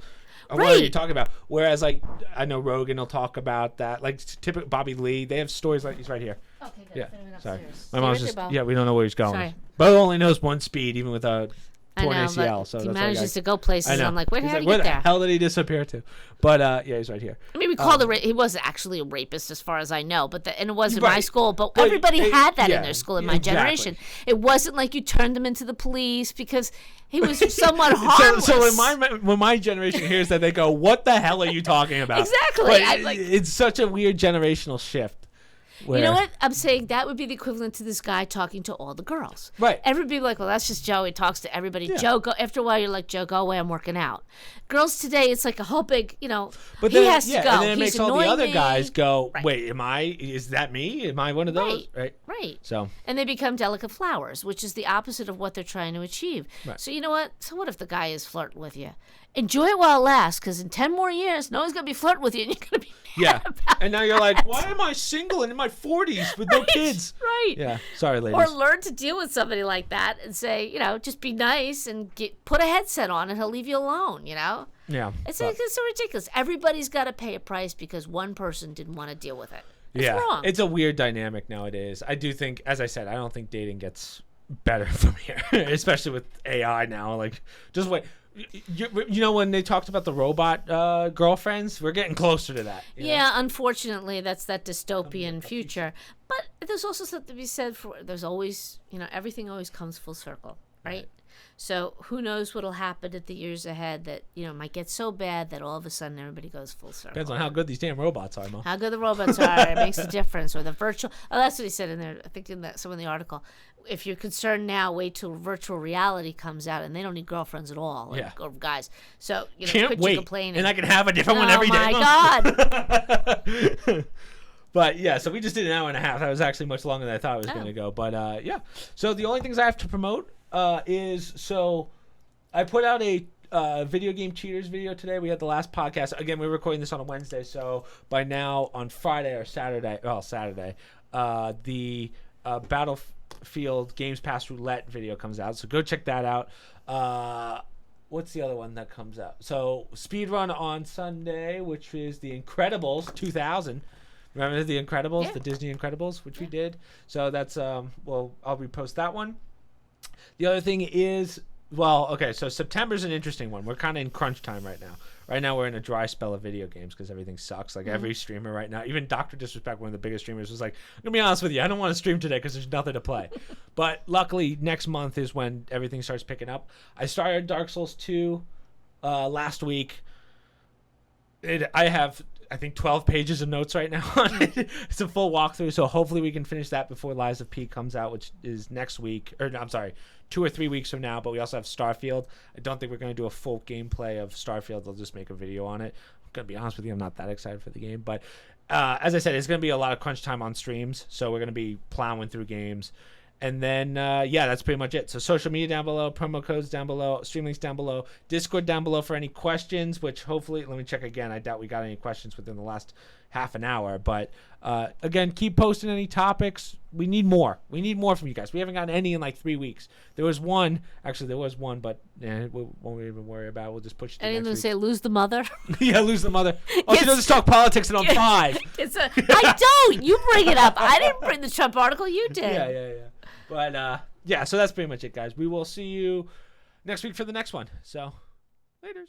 What are you talking about? Whereas, like, I know Rogan will talk about that. Like, typical Bobby Lee, they have stories like... He's right here. Okay, good. Yeah, sorry. My Stay mom's with just... you, Bo. Yeah, we don't know where he's going. Sorry. Bo only knows one speed, even with a torn ACL. So he that's manages to go places. And I'm like, where did he get where there? the hell did he disappear to? But, yeah, he's right here. I mean, we call he wasn't actually a rapist as far as I know, and it was in my school, but everybody had that in their school in my generation. It wasn't like you turned them into the police because he was somewhat harmless. So when my generation hears that, they go, what the hell are you talking about? Exactly. It's such a weird generational shift. You know what? I'm saying that would be the equivalent to this guy talking to all the girls. Right. Everybody would be like, well, that's just Joe. He talks to everybody. Yeah. Joe, after a while, you're like, Joe, go away. I'm working out. Girls today, it's like a whole big, but he has to go. And then it He's makes all the other me. guys go, Right. wait, is that me? Am I one of those? Right. So. And they become delicate flowers, which is the opposite of what they're trying to achieve. Right. So you know what? So what if the guy is flirting with you? Enjoy it while it lasts, because in 10 more years, no one's going to be flirting with you, and you're going to be mad about And now you're like, why am I single and in my 40s with no kids? Right. Yeah. Sorry, ladies. Or learn to deal with somebody like that and say, just be nice and put a headset on and he'll leave you alone, Yeah. It's so ridiculous. Everybody's got to pay a price because one person didn't want to deal with it. It's wrong. It's a weird dynamic nowadays. I do think, as I said, I don't think dating gets better from here, especially with AI now. Like, just wait. When they talked about the robot girlfriends, we're getting closer to that. Unfortunately, that's that dystopian future. But there's also something to be said for there's always, everything always comes full circle, right? So who knows what'll happen at the years ahead that, might get so bad that all of a sudden everybody goes full circle. Depends on how good these damn robots are, Mo. How good the robots are. It makes a difference. Or the virtual. Oh, that's what he said in there. I think in some of the article. If you're concerned now, wait till virtual reality comes out and they don't need girlfriends at all. Or guys. So, Can't wait. Complaining. And I can have a different one every day. Oh, my God. But, yeah, so we just did an hour and a half. That was actually much longer than I thought it was going to go. But, yeah. So the only things I have to promote is I put out a video game cheaters video today. We had the last podcast. Again, we're recording this on a Wednesday, so by now on Friday or Saturday, the Battlefield Games Pass Roulette video comes out. So go check that out. What's the other one that comes out? So Speedrun on Sunday, which is The Incredibles 2000. Remember The Incredibles, the Disney Incredibles, which we did. So that's I'll repost that one. The other thing is, so September's an interesting one. We're kind of in crunch time right now. Right now we're in a dry spell of video games because everything sucks. Like every streamer right now, even Dr. Disrespect, one of the biggest streamers, was like, I'm going to be honest with you, I don't want to stream today because there's nothing to play. But luckily, next month is when everything starts picking up. I started Dark Souls 2 last week. I have, I think, 12 pages of notes right now on it. It's a full walkthrough, so hopefully we can finish that before Lies of P comes out, which is next week. Or, I'm sorry, 2 or 3 weeks from now, but we also have Starfield. I don't think we're going to do a full gameplay of Starfield. They'll just make a video on it. I'm going to be honest with you, I'm not that excited for the game. But as I said, it's going to be a lot of crunch time on streams, so we're going to be plowing through games. And then, that's pretty much it. So social media down below, promo codes down below, stream links down below, Discord down below for any questions, which hopefully, let me check again. I doubt we got any questions within the last half an hour. But, again, keep posting any topics. We need more. We need more from you guys. We haven't gotten any in like 3 weeks. There was one, but we won't even worry about it. We'll just push it to And next week. say, lose the mother? Yeah, lose the mother. Oh, she doesn't talk politics and I'm 5. I don't. You bring it up. I didn't bring the Trump article. You did. Yeah. But, so that's pretty much it, guys. We will see you next week for the next one. So, laters.